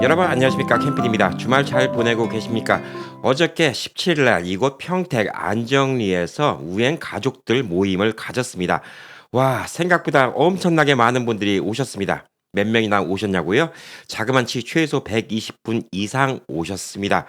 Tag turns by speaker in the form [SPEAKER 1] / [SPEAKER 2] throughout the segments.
[SPEAKER 1] 여러분 안녕하십니까, 캠핑입니다. 주말 잘 보내고 계십니까? 어저께 17일 날 이곳 평택 안정리에서 우행 가족들 모임을 가졌습니다. 와, 생각보다 엄청나게 많은 분들이 오셨습니다. 몇 명이나 오셨냐고요? 자그만치 최소 120분 이상 오셨습니다.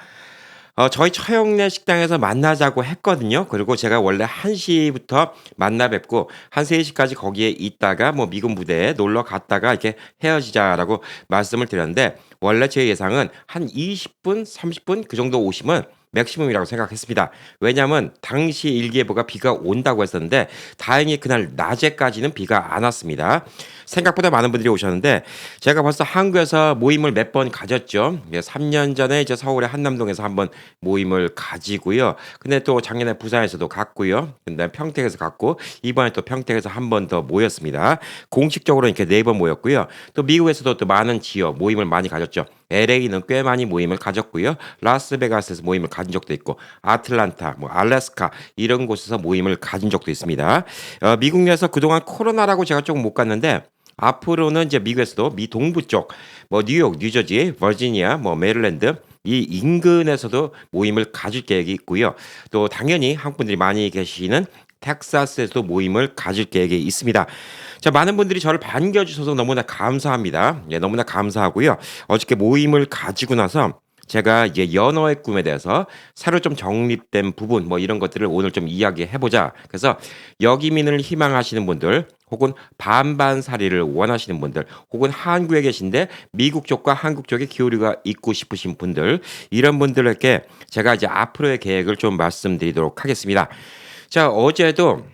[SPEAKER 1] 저희 처형네 식당에서 만나자고 했거든요. 그리고 제가 원래 1시부터 만나 뵙고 한 3시까지 거기에 있다가 뭐 미군 부대에 놀러 갔다가 이렇게 헤어지자라고 말씀을 드렸는데, 원래 제 예상은 한 20분, 30분 그 정도 오시면 맥시멈이라고 생각했습니다. 왜냐하면 당시 일기예보가 비가 온다고 했었는데 다행히 그날 낮에까지는 비가 안 왔습니다. 생각보다 많은 분들이 오셨는데 제가 벌써 한국에서 모임을 몇 번 가졌죠. 3년 전에 이제 서울의 한남동에서 한번 모임을 가지고요. 근데 또 작년에 부산에서도 갔고요. 근데 평택에서 갔고 이번에 또 평택에서 한 번 더 모였습니다. 공식적으로 이렇게 4번 모였고요. 또 미국에서도 또 많은 지역 모임을 많이 가졌죠. LA는 꽤 많이 모임을 가졌고요. 라스베가스에서 모임을 가진 적도 있고, 아틀란타, 뭐 알래스카 이런 곳에서 모임을 가진 적도 있습니다. 미국 내에서 그동안 코로나라고 제가 조금 못 갔는데 앞으로는 이제 미국에서도 미 동부 쪽, 뭐 뉴욕, 뉴저지, 버지니아, 뭐 메릴랜드 이 인근에서도 모임을 가질 계획이 있고요. 또 당연히 한국 분들이 많이 계시는 텍사스에서도 모임을 가질 계획이 있습니다. 자, 많은 분들이 저를 반겨주셔서 너무나 감사합니다. 예, 너무나 감사하고요. 어저께 모임을 가지고 나서 제가 이제 연어의 꿈에 대해서 새로 좀 정립된 부분 뭐 이런 것들을 오늘 좀 이야기해 보자. 그래서 여기민을 희망하시는 분들 혹은 반반사리를 원하시는 분들 혹은 한국에 계신데 미국 쪽과 한국 쪽에 교류가 있고 싶으신 분들, 이런 분들에게 제가 이제 앞으로의 계획을 좀 말씀드리도록 하겠습니다. 자, 어제도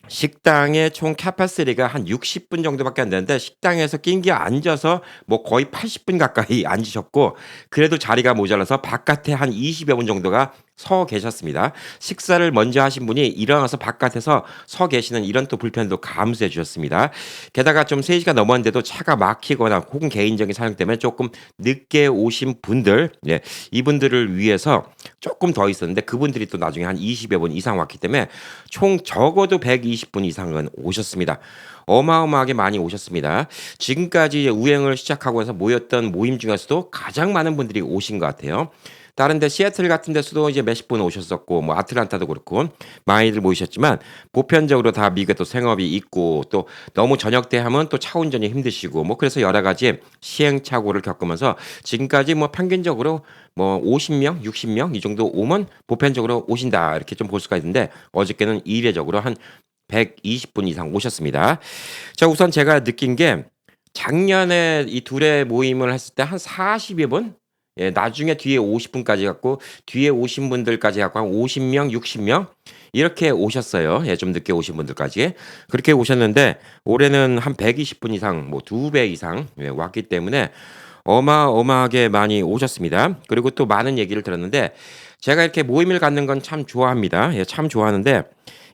[SPEAKER 1] 식당의 총 캐파시티가 한 60분 정도밖에 안 되는데 식당에서 낑겨 앉아서 뭐 거의 80분 가까이 앉으셨고, 그래도 자리가 모자라서 바깥에 한 20여 분 정도가 서 계셨습니다. 식사를 먼저 하신 분이 일어나서 바깥에서 서 계시는 이런 또 불편도 감수해 주셨습니다. 게다가 좀 3시가 넘었는데도 차가 막히거나 혹은 개인적인 사정 때문에 조금 늦게 오신 분들, 예, 이분들을 위해서 조금 더 있었는데 그분들이 또 나중에 한 20여 분 이상 왔기 때문에 총 적어도 120분 이상은 오셨습니다. 어마어마하게 많이 오셨습니다. 지금까지 우행을 시작하고 해서 모였던 모임 중에서도 가장 많은 분들이 오신 것 같아요. 다른 데 시애틀 같은 데서도 이제 몇십 분 오셨었고, 뭐 아틀란타도 그렇고 많이들 모이셨지만 보편적으로 다 미국에 또 생업이 있고 또 너무 저녁 때 하면 또 차 운전이 힘드시고 뭐 그래서 여러 가지 시행착오를 겪으면서 지금까지 뭐 평균적으로 뭐 50명, 60명 이 정도 오면 보편적으로 오신다 이렇게 좀 볼 수가 있는데, 어저께는 이례적으로 한 120분 이상 오셨습니다. 자, 우선 제가 느낀 게 작년에 이 둘의 모임을 했을 때 한 40여 분? 예, 나중에 뒤에 50분까지 갖고 뒤에 오신 분들까지 갖고 한 50명, 60명 이렇게 오셨어요. 예, 좀 늦게 오신 분들까지. 그렇게 오셨는데 올해는 한 120분 이상, 뭐 2배 이상 왔기 때문에 어마어마하게 많이 오셨습니다. 그리고 또 많은 얘기를 들었는데 제가 이렇게 모임을 갖는 건 참 좋아합니다. 예, 참 좋아하는데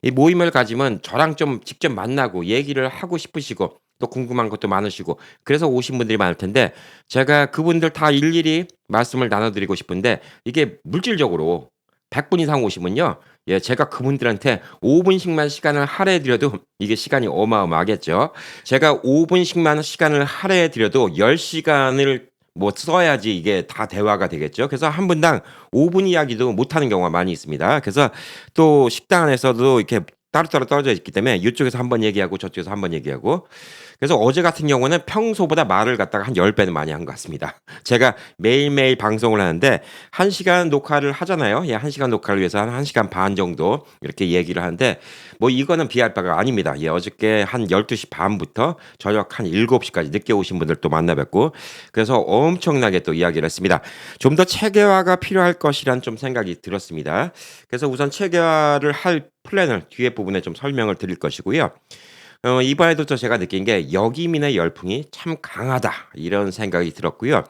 [SPEAKER 1] 이 모임을 가지면 저랑 좀 직접 만나고 얘기를 하고 싶으시고 또 궁금한 것도 많으시고 그래서 오신 분들이 많을 텐데 제가 그분들 다 일일이 말씀을 나눠드리고 싶은데 이게 물질적으로 100분 이상 오시면요. 예, 제가 그분들한테 5분씩만 시간을 할애해드려도 이게 시간이 어마어마하겠죠. 제가 5분씩만 시간을 할애해드려도 10시간을 뭐 써야지 이게 다 대화가 되겠죠. 그래서 한 분당 5분 이야기도 못하는 경우가 많이 있습니다. 그래서 또 식당 안에서도 이렇게 따로따로 떨어져 있기 때문에 이쪽에서 한 번 얘기하고 저쪽에서 한 번 얘기하고, 그래서 어제 같은 경우는 평소보다 말을 갖다가 한 10배는 많이 한 것 같습니다. 제가 매일매일 방송을 하는데 1시간 녹화를 하잖아요. 예, 1시간 녹화를 위해서 한 1시간 반 정도 이렇게 얘기를 하는데 뭐 이거는 비할 바가 아닙니다. 예, 어저께 한 12시 반부터 저녁 한 7시까지 늦게 오신 분들 또 만나 뵙고 그래서 엄청나게 또 이야기를 했습니다. 좀 더 체계화가 필요할 것이란 좀 생각이 들었습니다. 그래서 우선 체계화를 할 플랜을 뒤에 부분에 좀 설명을 드릴 것이고요. 이번에도 또 제가 느낀 게 여기민의 열풍이 참 강하다 이런 생각이 들었고요.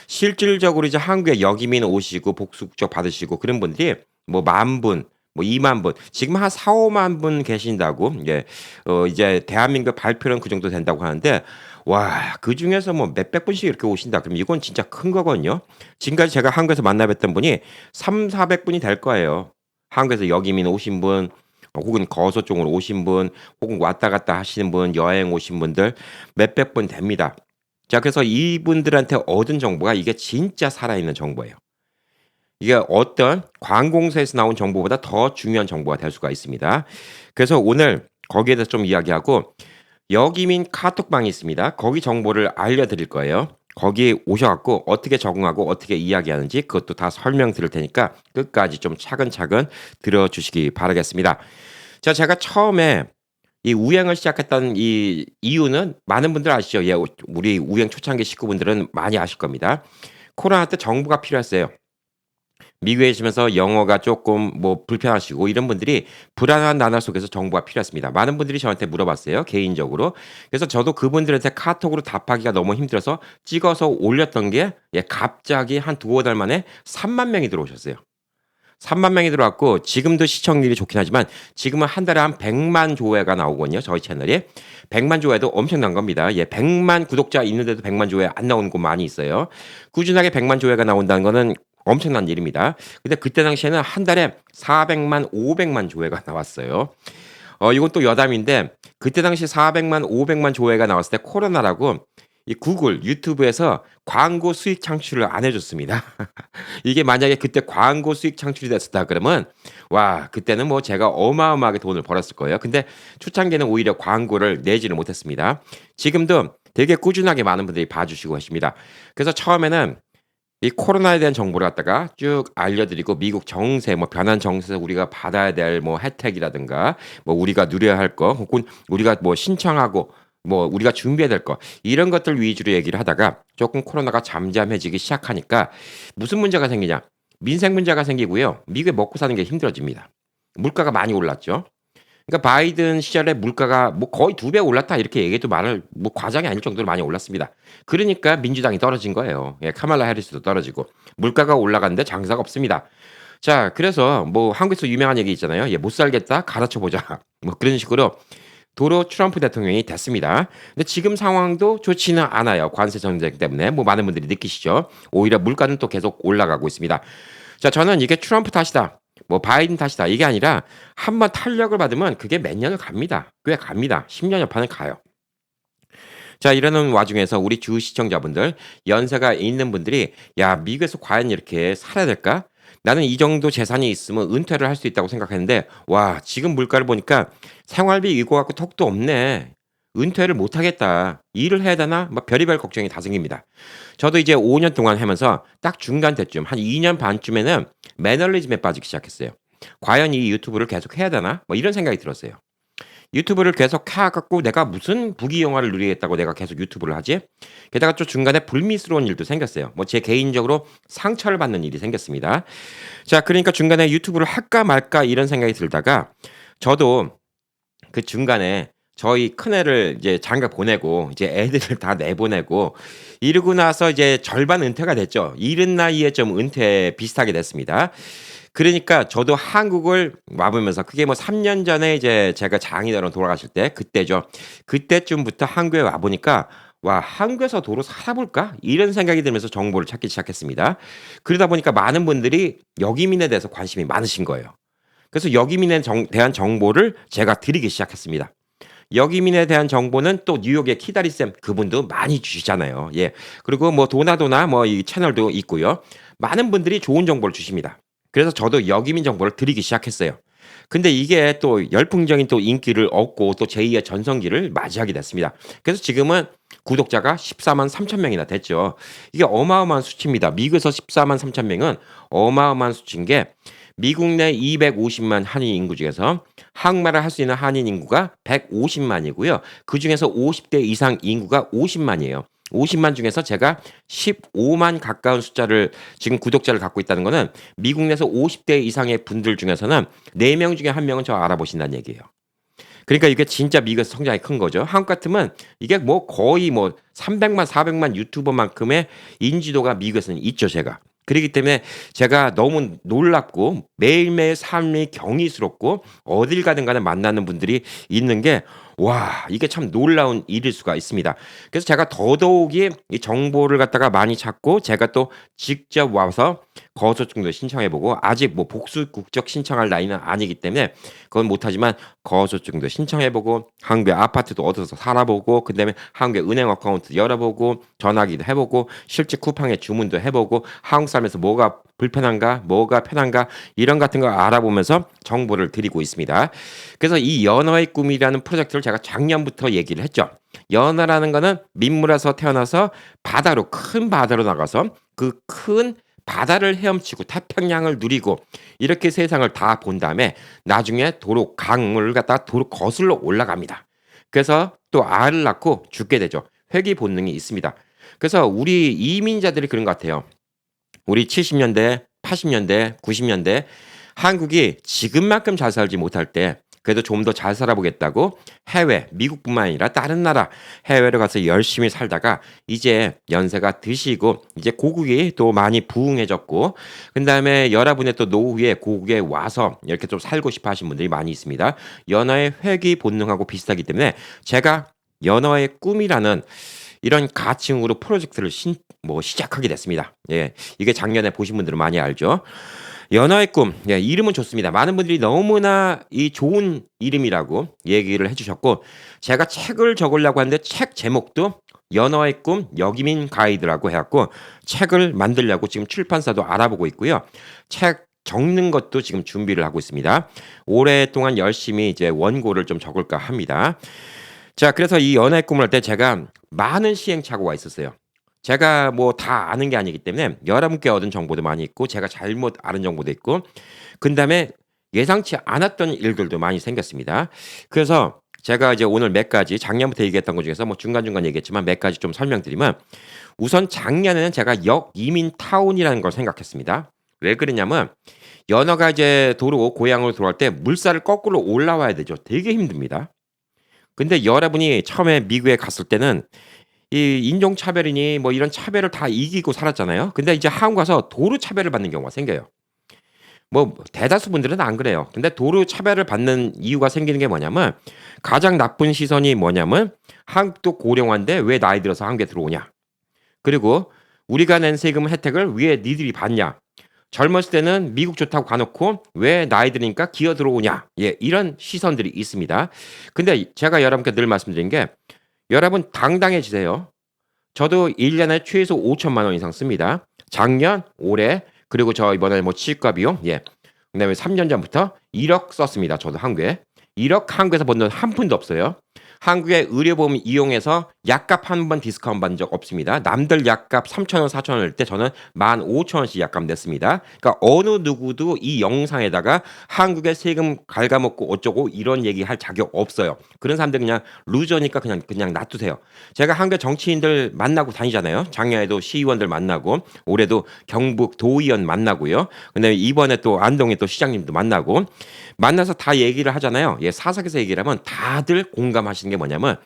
[SPEAKER 1] 실질적으로 이제 한국에 여기민 오시고 복수국적 받으시고 그런 분들이 뭐 10,000분, 뭐 20,000분, 지금 한 4, 5만 분 계신다고. 이제 이제 대한민국 발표는 그 정도 된다고 하는데 와, 그중에서 뭐 몇백 분씩 이렇게 오신다. 그럼 이건 진짜 큰 거거든요. 지금까지 제가 한국에서 만나 뵀던 분이 3, 400분이 될 거예요. 한국에서 여기민 오신 분, 혹은 거소 쪽으로 오신 분, 혹은 왔다 갔다 하시는 분, 여행 오신 분들 몇백 분 됩니다. 자, 그래서 이분들한테 얻은 정보가 이게 진짜 살아있는 정보예요. 이게 어떤 관공서에서 나온 정보보다 더 중요한 정보가 될 수가 있습니다. 그래서 오늘 거기에 대해서 좀 이야기하고 여기민 카톡방이 있습니다. 거기 정보를 알려드릴 거예요. 거기 오셔갖고 어떻게 적응하고 어떻게 이야기하는지 그것도 다 설명드릴 테니까 끝까지 좀 차근차근 들어주시기 바라겠습니다. 자, 제가 처음에 이 우행을 시작했던 이 이유는 많은 분들 아시죠? 예, 우리 우행 초창기 식구분들은 많이 아실 겁니다. 코로나 때 정보가 필요했어요. 미국에 계시면서 영어가 조금 뭐 불편하시고 이런 분들이 불안한 나날 속에서 정보가 필요했습니다. 많은 분들이 저한테 물어봤어요, 개인적으로. 그래서 저도 그분들한테 카톡으로 답하기가 너무 힘들어서 찍어서 올렸던 게 갑자기 한 두어 달 만에 3만 명이 들어오셨어요. 3만 명이 들어왔고 지금도 시청률이 좋긴 하지만 지금은 한 달에 한 100만 조회가 나오거든요. 저희 채널에. 100만 조회도 엄청난 겁니다. 100만 구독자 있는데도 100만 조회 안 나오는 곳 많이 있어요. 꾸준하게 100만 조회가 나온다는 거는 엄청난 일입니다. 근데 그때 당시에는 한 달에 400만, 500만 조회가 나왔어요. 이건 또 여담인데 그때 당시 400만, 500만 조회가 나왔을 때 코로나라고 이 구글, 유튜브에서 광고 수익 창출을 안 해줬습니다. 이게 만약에 그때 광고 수익 창출이 됐었다 그러면 와 그때는 뭐 제가 어마어마하게 돈을 벌었을 거예요. 근데 초창기에는 오히려 광고를 내지를 못했습니다. 지금도 되게 꾸준하게 많은 분들이 봐주시고 계십니다. 그래서 처음에는 이 코로나에 대한 정보를 갖다가 쭉 알려드리고 미국 정세, 뭐 변한 정세에서 우리가 받아야 될 뭐 혜택이라든가 뭐 우리가 누려야 할 거 혹은 우리가 뭐 신청하고 뭐 우리가 준비해야 될 거 이런 것들 위주로 얘기를 하다가 조금 코로나가 잠잠해지기 시작하니까 무슨 문제가 생기냐? 민생 문제가 생기고요. 미국에 먹고 사는 게 힘들어집니다. 물가가 많이 올랐죠. 그러니까 바이든 시절에 물가가 뭐 거의 2배 올랐다 이렇게 얘기해도 말을 뭐 과장이 아닐 정도로 많이 올랐습니다. 그러니까 민주당이 떨어진 거예요. 카말라 해리스도 떨어지고 물가가 올라갔는데 장사가 없습니다. 자, 그래서 뭐 한국에서 유명한 얘기 있잖아요. 못 살겠다 갈아쳐 보자. 뭐 그런 식으로 도로 트럼프 대통령이 됐습니다. 근데 지금 상황도 좋지는 않아요. 관세 전쟁 때문에 뭐 많은 분들이 느끼시죠. 오히려 물가는 또 계속 올라가고 있습니다. 자, 저는 이게 트럼프 탓이다. 뭐 바이든 탓이다. 이게 아니라 한번 탄력을 받으면 그게 몇 년을 갑니다. 꽤 갑니다. 10년 여파는 가요. 자, 이러는 와중에서 우리 주 시청자분들, 연세가 있는 분들이 야, 미국에서 과연 이렇게 살아야 될까? 나는 이 정도 재산이 있으면 은퇴를 할 수 있다고 생각했는데 와, 지금 물가를 보니까 생활비 이거 갖고 턱도 없네. 은퇴를 못 하겠다. 일을 해야 되나? 막 별의별 걱정이 다 생깁니다. 저도 이제 5년 동안 하면서 딱 중간 때쯤 한 2년 반쯤에는 매너리즘에 빠지기 시작했어요. 과연 이 유튜브를 계속 해야 되나? 뭐 이런 생각이 들었어요. 유튜브를 계속 해갖고 내가 무슨 부귀영화를 누리겠다고 내가 계속 유튜브를 하지? 게다가 또 중간에 불미스러운 일도 생겼어요. 뭐 제 개인적으로 상처를 받는 일이 생겼습니다. 자, 그러니까 중간에 유튜브를 할까 말까 이런 생각이 들다가 저도 그 중간에 저희 큰애를 이제 장가 보내고 이제 애들을 다 내보내고 이러고 나서 이제 절반 은퇴가 됐죠. 이른 나이에 좀 은퇴 비슷하게 됐습니다. 그러니까 저도 한국을 와보면서 그게 뭐 3년 전에 이제 제가 장인어른 돌아가실 때 그때죠. 그때쯤부터 한국에 와보니까 와, 한국에서 도로 살아볼까? 이런 생각이 들면서 정보를 찾기 시작했습니다. 그러다 보니까 많은 분들이 여기민에 대해서 관심이 많으신 거예요. 그래서 여기민에 대한 정보를 제가 드리기 시작했습니다. 여기민에 대한 정보는 또 뉴욕의 키다리쌤 그분도 많이 주시잖아요. 예. 그리고 뭐 도나도나 뭐 이 채널도 있고요. 많은 분들이 좋은 정보를 주십니다. 그래서 저도 여기민 정보를 드리기 시작했어요. 근데 이게 또 열풍적인 또 인기를 얻고 또 제2의 전성기를 맞이하게 됐습니다. 그래서 지금은 구독자가 14만 3천 명이나 됐죠. 이게 어마어마한 수치입니다. 미국에서 14만 3천 명은 어마어마한 수치인 게 미국 내 250만 한인 인구 중에서 한국말을 할 수 있는 한인 인구가 150만이고요. 그중에서 50대 이상 인구가 50만이에요. 50만 중에서 제가 15만 가까운 숫자를 지금 구독자를 갖고 있다는 거는 미국 내에서 50대 이상의 분들 중에서는 4명 중에 1명은 저 알아보신다는 얘기예요. 그러니까 이게 진짜 미국에서 성장이 큰 거죠. 한국 같으면 이게 뭐 거의 뭐 300만, 400만 유튜버만큼의 인지도가 미국에서는 있죠, 제가. 그렇기 때문에 제가 너무 놀랍고 매일매일 삶이 경이스럽고 어딜 가든 간에 만나는 분들이 있는 게 와, 이게 참 놀라운 일일 수가 있습니다. 그래서 제가 더더욱이 이 정보를 갖다가 많이 찾고 제가 또 직접 와서 거소증도 신청해 보고, 아직 뭐 복수 국적 신청할 나이는 아니기 때문에 그건 못하지만 거소증도 신청해 보고, 한국의 아파트도 얻어서 살아보고, 그다음에 한국의 은행 어카운트 열어보고, 전화기도 해보고, 실제 쿠팡에 주문도 해보고, 한국 살면서 뭐가 불편한가, 뭐가 편한가, 이런 같은 거 알아보면서 정보를 드리고 있습니다. 그래서 이 연어의 꿈이라는 프로젝트를 제가 작년부터 얘기를 했죠. 연어라는 거는 민물에서 태어나서 바다로, 큰 바다로 나가서 그 큰 바다를 헤엄치고 태평양을 누리고 이렇게 세상을 다 본 다음에 나중에 도로, 강을 갖다가 도로 거슬러 올라갑니다. 그래서 또 알을 낳고 죽게 되죠. 회귀 본능이 있습니다. 그래서 우리 이민자들이 그런 것 같아요. 우리 70년대, 80년대, 90년대 한국이 지금만큼 잘 살지 못할 때 그래도 좀 더 잘 살아보겠다고 해외, 미국뿐만 아니라 다른 나라 해외로 가서 열심히 살다가 이제 연세가 드시고 이제 고국이 또 많이 부흥해졌고, 그다음에 여러분의 또 노후에 고국에 와서 이렇게 좀 살고 싶어 하신 분들이 많이 있습니다. 연어의 회귀 본능하고 비슷하기 때문에 제가 연어의 꿈이라는 이런 가칭으로 프로젝트를 시작하게 됐습니다. 예. 이게 작년에 보신 분들은 많이 알죠. 연어의 꿈. 예, 이름은 좋습니다. 많은 분들이 너무나 이 좋은 이름이라고 얘기를 해주셨고, 제가 책을 적으려고 하는데 책 제목도 연어의 꿈 역이민 가이드라고 해갖고 책을 만들려고 지금 출판사도 알아보고 있고요. 책 적는 것도 지금 준비를 하고 있습니다. 오랫동안 열심히 이제 원고를 좀 적을까 합니다. 자, 그래서 이 연애의 꿈을 할 때 제가 많은 시행착오가 있었어요. 제가 뭐 다 아는 게 아니기 때문에 여러분께 얻은 정보도 많이 있고, 제가 잘못 아는 정보도 있고, 그다음에 예상치 않았던 일들도 많이 생겼습니다. 그래서 제가 이제 오늘 몇 가지 작년부터 얘기했던 것 중에서 뭐 중간중간 얘기했지만 몇 가지 좀 설명드리면, 우선 작년에는 제가 역이민 타운이라는 걸 생각했습니다. 왜 그러냐면 연어가 이제 도로 고향으로 돌아올 때 물살을 거꾸로 올라와야 되죠. 되게 힘듭니다. 근데 여러분이 처음에 미국에 갔을 때는 이 인종차별이니 뭐 이런 차별을 다 이기고 살았잖아요. 근데 이제 한국 가서 도로 차별을 받는 경우가 생겨요. 뭐 대다수 분들은 안 그래요. 근데 도로 차별을 받는 이유가 생기는 게 뭐냐면, 가장 나쁜 시선이 뭐냐면 한국도 고령화인데 왜 나이 들어서 한국에 들어오냐. 그리고 우리가 낸 세금 혜택을 왜 니들이 받냐. 젊었을 때는 미국 좋다고 가놓고 왜 나이 드니까 기어 들어오냐. 예, 이런 시선들이 있습니다. 근데 제가 여러분께 늘 말씀드린 게, 여러분 당당해지세요. 저도 1년에 최소 5천만 원 이상 씁니다. 작년, 올해, 그리고 저 이번에 뭐 치과 비용, 예. 그다음에 3년 전부터 1억 썼습니다. 저도 한국에. 1억 한국에서 번 돈 한 푼도 없어요. 한국의 의료보험 이용해서 약값 한 번 디스카운트 받은 적 없습니다. 남들 약값 3,000원, 4,000원 할 때 저는 15,000원씩 약값 냈습니다. 그러니까 어느 누구도 이 영상에다가 한국의 세금 갉아먹고 어쩌고 이런 얘기 할 자격 없어요. 그런 사람들 그냥 루저니까 그냥 놔두세요. 제가 한국의 정치인들 만나고 다니잖아요. 작년에도 시의원들 만나고, 올해도 경북 도의원 만나고요. 근데 이번에 또 안동에 또 시장님도 만나고, 만나서 다 얘기를 하잖아요. 예, 사석에서 얘기를 하면 다들 공감하시는 게 뭐냐면,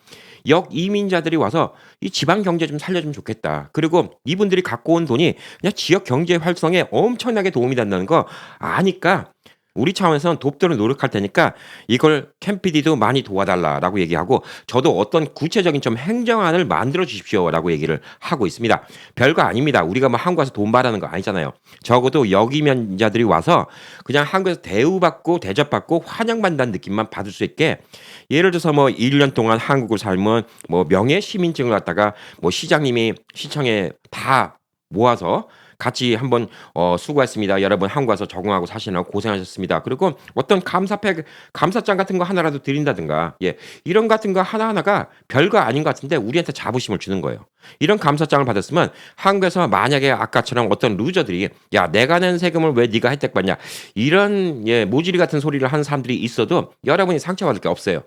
[SPEAKER 1] 역이민자들이 와서 이 지방 경제 좀 살려주면 좋겠다. 그리고 이분들이 갖고 온 돈이 그냥 지역 경제 활성에 엄청나게 도움이 된다는 거 아니까, 우리 차원에서는 돕도록 노력할 테니까 이걸 캠피디도 많이 도와달라라고 얘기하고, 저도 어떤 구체적인 좀 행정안을 만들어 주십시오라고 얘기를 하고 있습니다. 별거 아닙니다. 우리가 뭐 한국 와서 돈 바라는 거 아니잖아요. 적어도 역이민자들이 와서 그냥 한국에서 대우받고 대접받고 환영받는다는 느낌만 받을 수 있게, 예를 들어서 뭐 1년 동안 한국을 살면 뭐 명예 시민증을 갖다가 뭐 시장님이 시청에 다 모아서 같이 한번 수고했습니다. 여러분 한국 와서 적응하고 사시느라고 고생하셨습니다. 그리고 어떤 감사팩, 감사장 같은 거 하나라도 드린다든가, 예, 이런 같은 거 하나하나가 별거 아닌 것 같은데 우리한테 자부심을 주는 거예요. 이런 감사장을 받았으면 한국에서 만약에 아까처럼 어떤 루저들이 야, 내가 낸 세금을 왜 네가 혜택 받냐, 이런 예, 모질이 같은 소리를 하는 사람들이 있어도 여러분이 상처받을 게 없어요.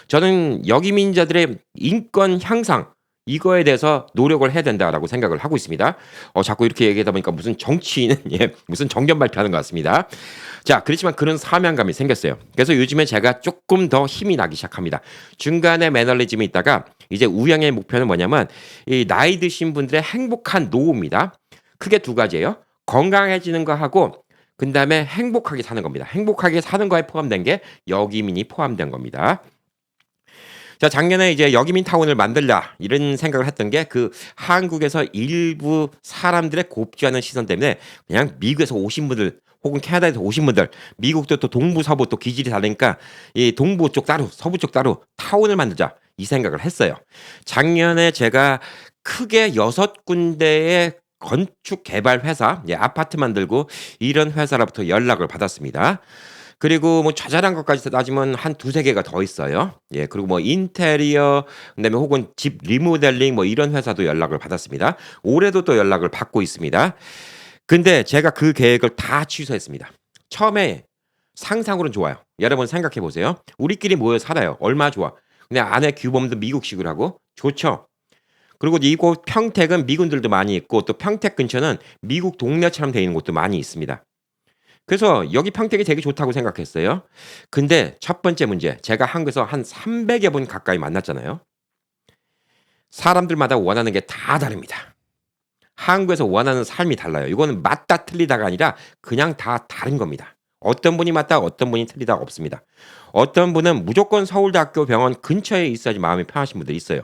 [SPEAKER 1] 저는 역이민자들의 인권 향상, 이거에 대해서 노력을 해야 된다라고 생각을 하고 있습니다. 자꾸 이렇게 얘기하다 보니까 무슨 정치인은 예, 무슨 정견 발표하는 것 같습니다. 자, 그렇지만 그런 사명감이 생겼어요. 그래서 요즘에 제가 조금 더 힘이 나기 시작합니다. 중간에 매너리즘이 있다가 이제 우영의 목표는 뭐냐면, 이 나이 드신 분들의 행복한 노후입니다. 크게 두 가지예요. 건강해지는 거 하고, 그다음에 행복하게 사는 겁니다. 행복하게 사는 거에 포함된 게 역이민이 포함된 겁니다. 자, 작년에 이제 '여기민 타운을 만들자.' 이런 생각을 했던 게 그 한국에서 일부 사람들의 곱지 않은 시선 때문에 그냥 미국에서 오신 분들 혹은 캐나다에서 오신 분들, 미국도 또 동부 서부 또 기질이 다르니까 이 동부 쪽 따로 서부 쪽 따로 '타운을 만들자.' 이 생각을 했어요. 작년에 제가 크게 6 군데의 건축 개발 회사, 예 아파트 만들고 이런 회사로부터 연락을 받았습니다. 그리고 뭐 자잘한 것까지 따지면 한 두세 개가 더 있어요. 예. 그리고 뭐 인테리어 그다음에 혹은 집 리모델링 뭐 이런 회사도 연락을 받았습니다. 올해도 또 연락을 받고 있습니다. 근데 제가 그 계획을 다 취소했습니다. 처음에 상상으로는 좋아요. 여러분 생각해 보세요. 우리끼리 모여 살아요. 얼마나 좋아. 근데 안에 규범도 미국식으로 하고 좋죠. 그리고 이곳 평택은 미군들도 많이 있고 또 평택 근처는 미국 동네처럼 되어 있는 곳도 많이 있습니다. 그래서 여기 평택이 되게 좋다고 생각했어요. 근데 첫 번째 문제, 제가 한국에서 한 300여 분 가까이 만났잖아요. 사람들마다 원하는 게 다 다릅니다. 한국에서 원하는 삶이 달라요. 이거는 맞다 틀리다가 아니라 그냥 다 다른 겁니다. 어떤 분이 맞다 어떤 분이 틀리다 없습니다. 어떤 분은 무조건 서울대학교 병원 근처에 있어야지 마음이 편하신 분들이 있어요.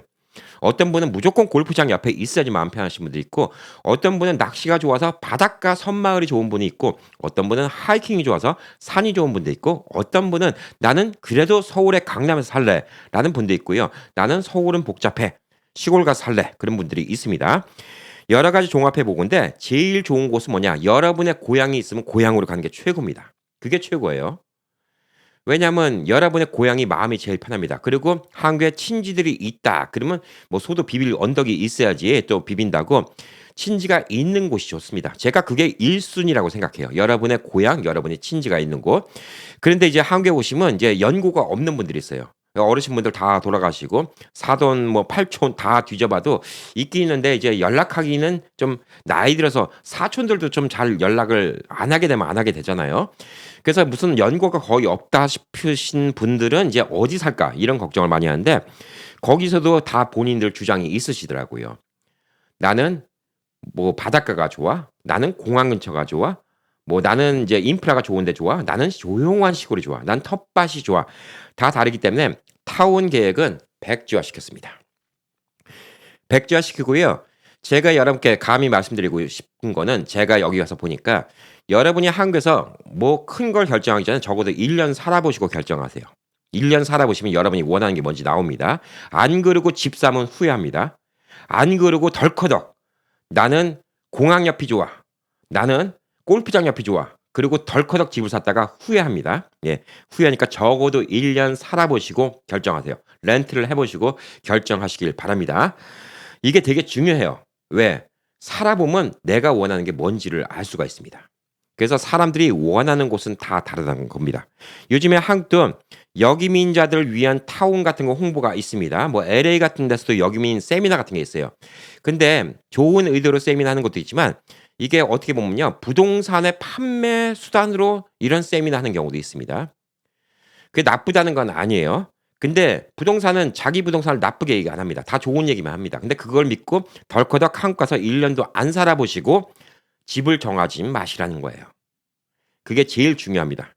[SPEAKER 1] 어떤 분은 무조건 골프장 옆에 있어야지 마음 편하신 분도 있고, 어떤 분은 낚시가 좋아서 바닷가 섬마을이 좋은 분이 있고, 어떤 분은 하이킹이 좋아서 산이 좋은 분도 있고, 어떤 분은 나는 그래도 서울의 강남에서 살래 라는 분도 있고요. 나는 서울은 복잡해 시골 가서 살래 그런 분들이 있습니다. 여러 가지 종합해 보건데 제일 좋은 곳은 뭐냐? 여러분의 고향이 있으면 고향으로 가는 게 최고입니다. 그게 최고예요. 왜냐하면 여러분의 고향이 마음이 제일 편합니다. 그리고 한국에 친지들이 있다. 그러면 뭐 소도 비빌 언덕이 있어야지 또 비빈다고 친지가 있는 곳이 좋습니다. 제가 그게 1순위라고 생각해요. 여러분의 고향, 여러분의 친지가 있는 곳. 그런데 이제 한국에 오시면 이제 연고가 없는 분들이 있어요. 어르신분들 다 돌아가시고 사돈 뭐 팔촌 다 뒤져봐도 있긴 있는데 이제 연락하기는 좀 나이 들어서 사촌들도 좀 잘 연락을 안 하게 되면 안 하게 되잖아요. 그래서 무슨 연고가 거의 없다 싶으신 분들은 이제 어디 살까 이런 걱정을 많이 하는데 거기서도 다 본인들 주장이 있으시더라고요. 나는 뭐 바닷가가 좋아. 나는 공항 근처가 좋아. 뭐 나는 이제 인프라가 좋은데 좋아. 나는 조용한 시골이 좋아. 난 텃밭이 좋아. 다 다르기 때문에 타운 계획은 백지화시켰습니다. 백지화시키고요. 제가 여러분께 감히 말씀드리고 싶은 거는 제가 여기 와서 보니까 여러분이 한국에서 뭐 큰 걸 결정하기 전에 적어도 1년 살아보시고 결정하세요. 1년 살아보시면 여러분이 원하는 게 뭔지 나옵니다. 안 그러고 집 사면 후회합니다. 안 그러고 덜커덕 나는 공항 옆이 좋아. 나는 골프장 옆이 좋아. 그리고 덜커덕 집을 샀다가 후회합니다. 예. 후회하니까 적어도 1년 살아보시고 결정하세요. 렌트를 해 보시고 결정하시길 바랍니다. 이게 되게 중요해요. 왜? 살아보면 내가 원하는 게 뭔지를 알 수가 있습니다. 그래서 사람들이 원하는 곳은 다 다르다는 겁니다. 요즘에 한국도 여기민자들을 위한 타운 같은 거 홍보가 있습니다. 뭐 LA 같은 데서도 여기민 세미나 같은 게 있어요. 근데 좋은 의도로 세미나 하는 것도 있지만 이게 어떻게 보면요. 부동산의 판매 수단으로 이런 세미나 하는 경우도 있습니다. 그게 나쁘다는 건 아니에요. 근데 부동산은 자기 부동산을 나쁘게 얘기 안 합니다. 다 좋은 얘기만 합니다. 근데 그걸 믿고 덜커덕 한국 가서 1 년도 안 살아 보시고 집을 정하지 마시라는 거예요. 그게 제일 중요합니다.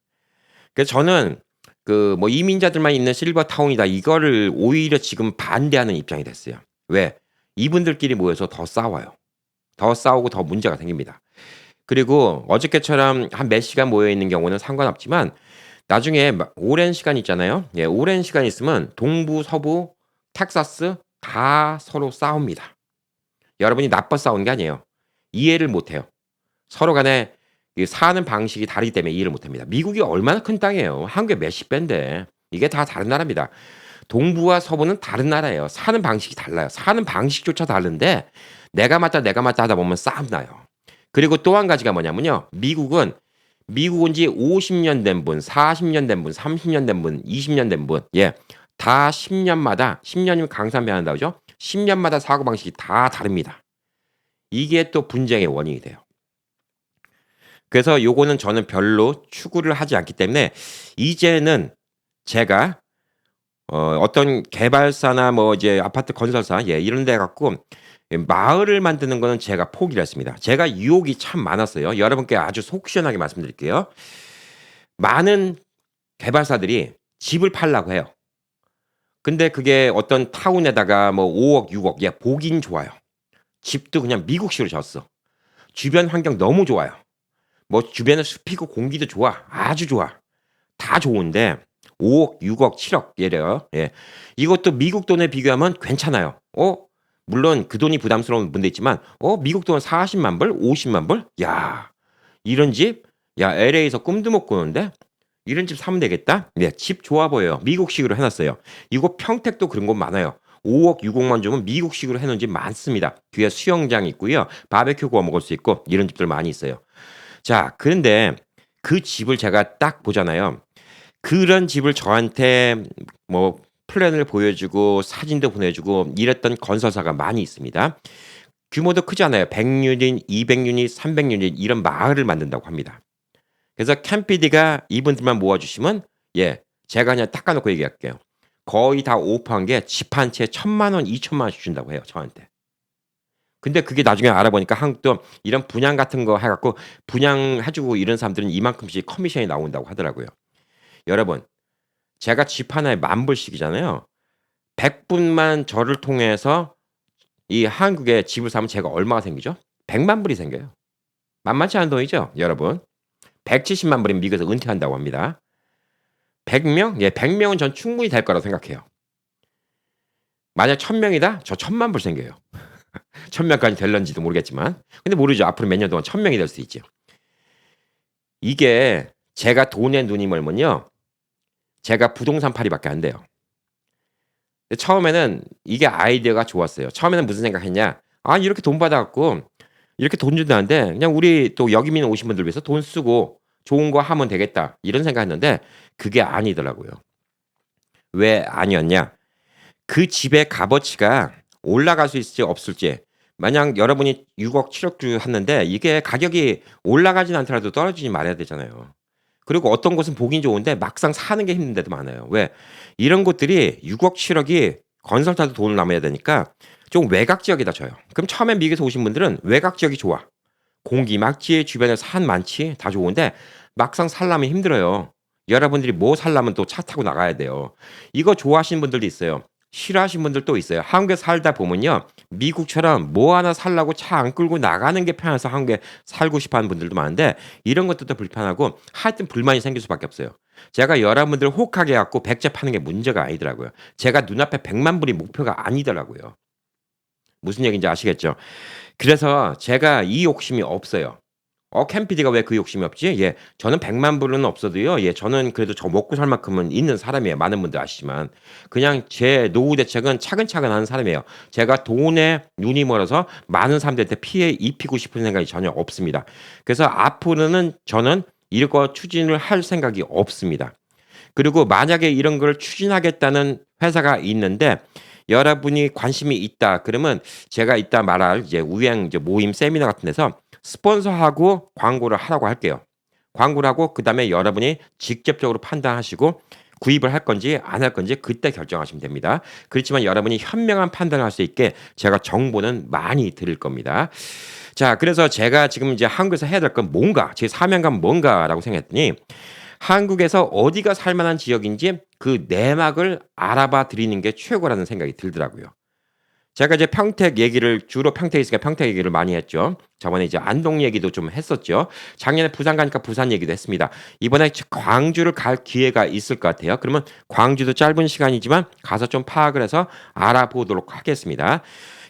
[SPEAKER 1] 그래서 저는 그 뭐 '이민자들만 있는 실버타운이다.' 이거를 오히려 지금 반대하는 입장이 됐어요. 왜? 이분들끼리 모여서 더 싸워요. 더 싸우고 더 문제가 생깁니다. 그리고 어저께처럼 한 몇 시간 모여 있는 경우는 상관없지만 나중에 막 오랜 시간 있잖아요. 예 오랜 시간 있으면 동부, 서부, 텍사스 다 서로 싸웁니다. 여러분이 나빠 싸우는 게 아니에요. 이해를 못 해요. 서로 간에 이 사는 방식이 다르기 때문에 이해를 못 합니다. 미국이 얼마나 큰 땅이에요. 한국의 몇십 배인데. 이게 다 다른 나라입니다. 동부와 서부는 다른 나라예요. 사는 방식이 달라요. 사는 방식조차 다른데 내가 맞다 내가 맞다 하다 보면 싸움 나요. 그리고 또 한 가지가 뭐냐면요. 미국은 미국 온 지 50년 된 분, 40년 된 분, 30년 된 분, 20년 된 분 예. 다 10 년마다 10 년이면 강산 배한다고 그죠? 10 년마다 사고방식이 다 다릅니다. 이게 또 분쟁의 원인이 돼요. 그래서 요거는 저는 별로 추구를 하지 않기 때문에 이제는 제가 어떤 개발사나 뭐 이제 아파트 건설사 예 이런 데 갖고 마을을 만드는 거는 제가 포기를 했습니다. 제가 유혹이 참 많았어요. 여러분께 아주 속 시원하게 말씀드릴게요. 많은 개발사들이 집을 팔라고 해요. 근데 그게 어떤 타운에다가 뭐 5억, 6억, 야 보긴 좋아요. 집도 그냥 미국식으로 졌어. 주변 환경 너무 좋아요. 뭐 주변에 숲이고 공기도 좋아. 아주 좋아. 다 좋은데 5억, 6억, 7억 예래요. 예. 이것도 미국 돈에 비교하면 괜찮아요. 물론 그 돈이 부담스러운 분도 있지만 미국 돈 40만 불, 50만 불? 야, 이런 집? 야, LA에서 꿈도 못 꾸는데 이런 집 사면 되겠다? 네, 집 좋아 보여요. 미국식으로 해놨어요. 이거 평택도 그런 곳 많아요. 5억, 6억만 주면 미국식으로 해놓은 집 많습니다. 뒤에 수영장 있고요. 바베큐 구워 먹을 수 있고 이런 집들 많이 있어요. 자, 그런데 그 집을 제가 딱 보잖아요. 그런 집을 저한테 뭐 플랜을 보여주고 사진도 보내주고 이랬던 건설사가 많이 있습니다. 규모도 크지 않아요. 100유닛, 200유닛, 300유닛 이런 마을을 만든다고 합니다. 그래서 캠피디가 이분들만 모아주시면 예, 제가 그냥 닦아놓고 얘기할게요. 거의 다 오프한 게 집 한 채 1,000만 원, 2천만 원씩 준다고 해요. 저한테. 근데 그게 나중에 알아보니까 한국도 이런 분양 같은 거 해갖고 분양해주고 이런 사람들은 이만큼씩 커미션이 나온다고 하더라고요. 여러분, 제가 집 하나에 10,000불씩이잖아요. 100분만 저를 통해서 이 한국에 집을 사면 제가 얼마가 생기죠? 100만 불이 생겨요. 만만치 않은 돈이죠, 여러분. 170만 불이면 미국에서 은퇴한다고 합니다. 100명? 예, 100명은 전 충분히 될 거라고 생각해요. 만약 1000명이다? 저 1000만 불 생겨요. 1000명까지 될런지도 모르겠지만. 근데 모르죠. 앞으로 몇 년 동안 1000명이 될 수 있죠. 이게 제가 돈에 눈이 멀면요. 제가 부동산 팔이밖에 안 돼요. 처음에는 이게 아이디어가 좋았어요. 처음에는 무슨 생각했냐? 아, 이렇게 돈 받아갖고 이렇게 돈 준다는데 그냥 우리 또 여기민 오신 분들 위해서 돈 쓰고 좋은 거 하면 되겠다. 이런 생각했는데 그게 아니더라고요. 왜 아니었냐? 그 집의 값어치가 올라갈 수 있을지 없을지. 만약 여러분이 6억, 7억 주 했는데 이게 가격이 올라가진 않더라도 떨어지지 말아야 되잖아요. 그리고 어떤 곳은 보긴 좋은데 막상 사는 게 힘든 데도 많아요. 왜? 이런 곳들이 6억, 7억이 건설사도 돈을 남아야 되니까 좀 외곽 지역에다 줘요. 그럼 처음에 미국에서 오신 분들은 외곽 지역이 좋아. 공기 막지, 주변에 산 많지, 다 좋은데 막상 살려면 힘들어요. 여러분들이 뭐 살려면 또 차 타고 나가야 돼요. 이거 좋아하시는 분들도 있어요. 싫어하시는 분들도 있어요. 한국에 살다 보면요. 미국처럼 뭐 하나 살라고 차 안 끌고 나가는 게 편해서 한국에 살고 싶어 하는 분들도 많은데 이런 것들도 불편하고 하여튼 불만이 생길 수밖에 없어요. 제가 여러분들 혹하게 갖고 백제 파는 게 문제가 아니더라고요. 제가 눈앞에 100만 불이 목표가 아니더라고요. 무슨 얘기인지 아시겠죠? 그래서 제가 이 욕심이 없어요. 캠피디가 왜 그 욕심이 없지? 예, 저는 100만 불은 없어도요. 예, 저는 그래도 저 먹고 살 만큼은 있는 사람이에요. 많은 분들 아시지만. 그냥 제 노후 대책은 차근차근 하는 사람이에요. 제가 돈에 눈이 멀어서 많은 사람들한테 피해 입히고 싶은 생각이 전혀 없습니다. 그래서 앞으로는 저는 이거 추진을 할 생각이 없습니다. 그리고 만약에 이런 걸 추진하겠다는 회사가 있는데 여러분이 관심이 있다. 그러면 제가 이따 말할 이제 우행 이제 모임 세미나 같은 데서 스폰서하고 광고를 하라고 할게요. 광고를 하고 그다음에 여러분이 직접적으로 판단하시고 구입을 할 건지 안 할 건지 그때 결정하시면 됩니다. 그렇지만 여러분이 현명한 판단을 할 수 있게 제가 정보는 많이 드릴 겁니다. 자, 그래서 제가 지금 이제 한국에서 해야 될 건 뭔가, 제 사명감은 뭔가라고 생각했더니 한국에서 어디가 살만한 지역인지 그 내막을 알아봐 드리는 게 최고라는 생각이 들더라고요. 제가 이제 평택 얘기를 주로 평택에 있으니까 평택 얘기를 많이 했죠. 저번에 이제 안동 얘기도 좀 했었죠. 작년에 부산 가니까 부산 얘기도 했습니다. 이번에 광주를 갈 기회가 있을 것 같아요. 그러면 광주도 짧은 시간이지만 가서 좀 파악을 해서 알아보도록 하겠습니다.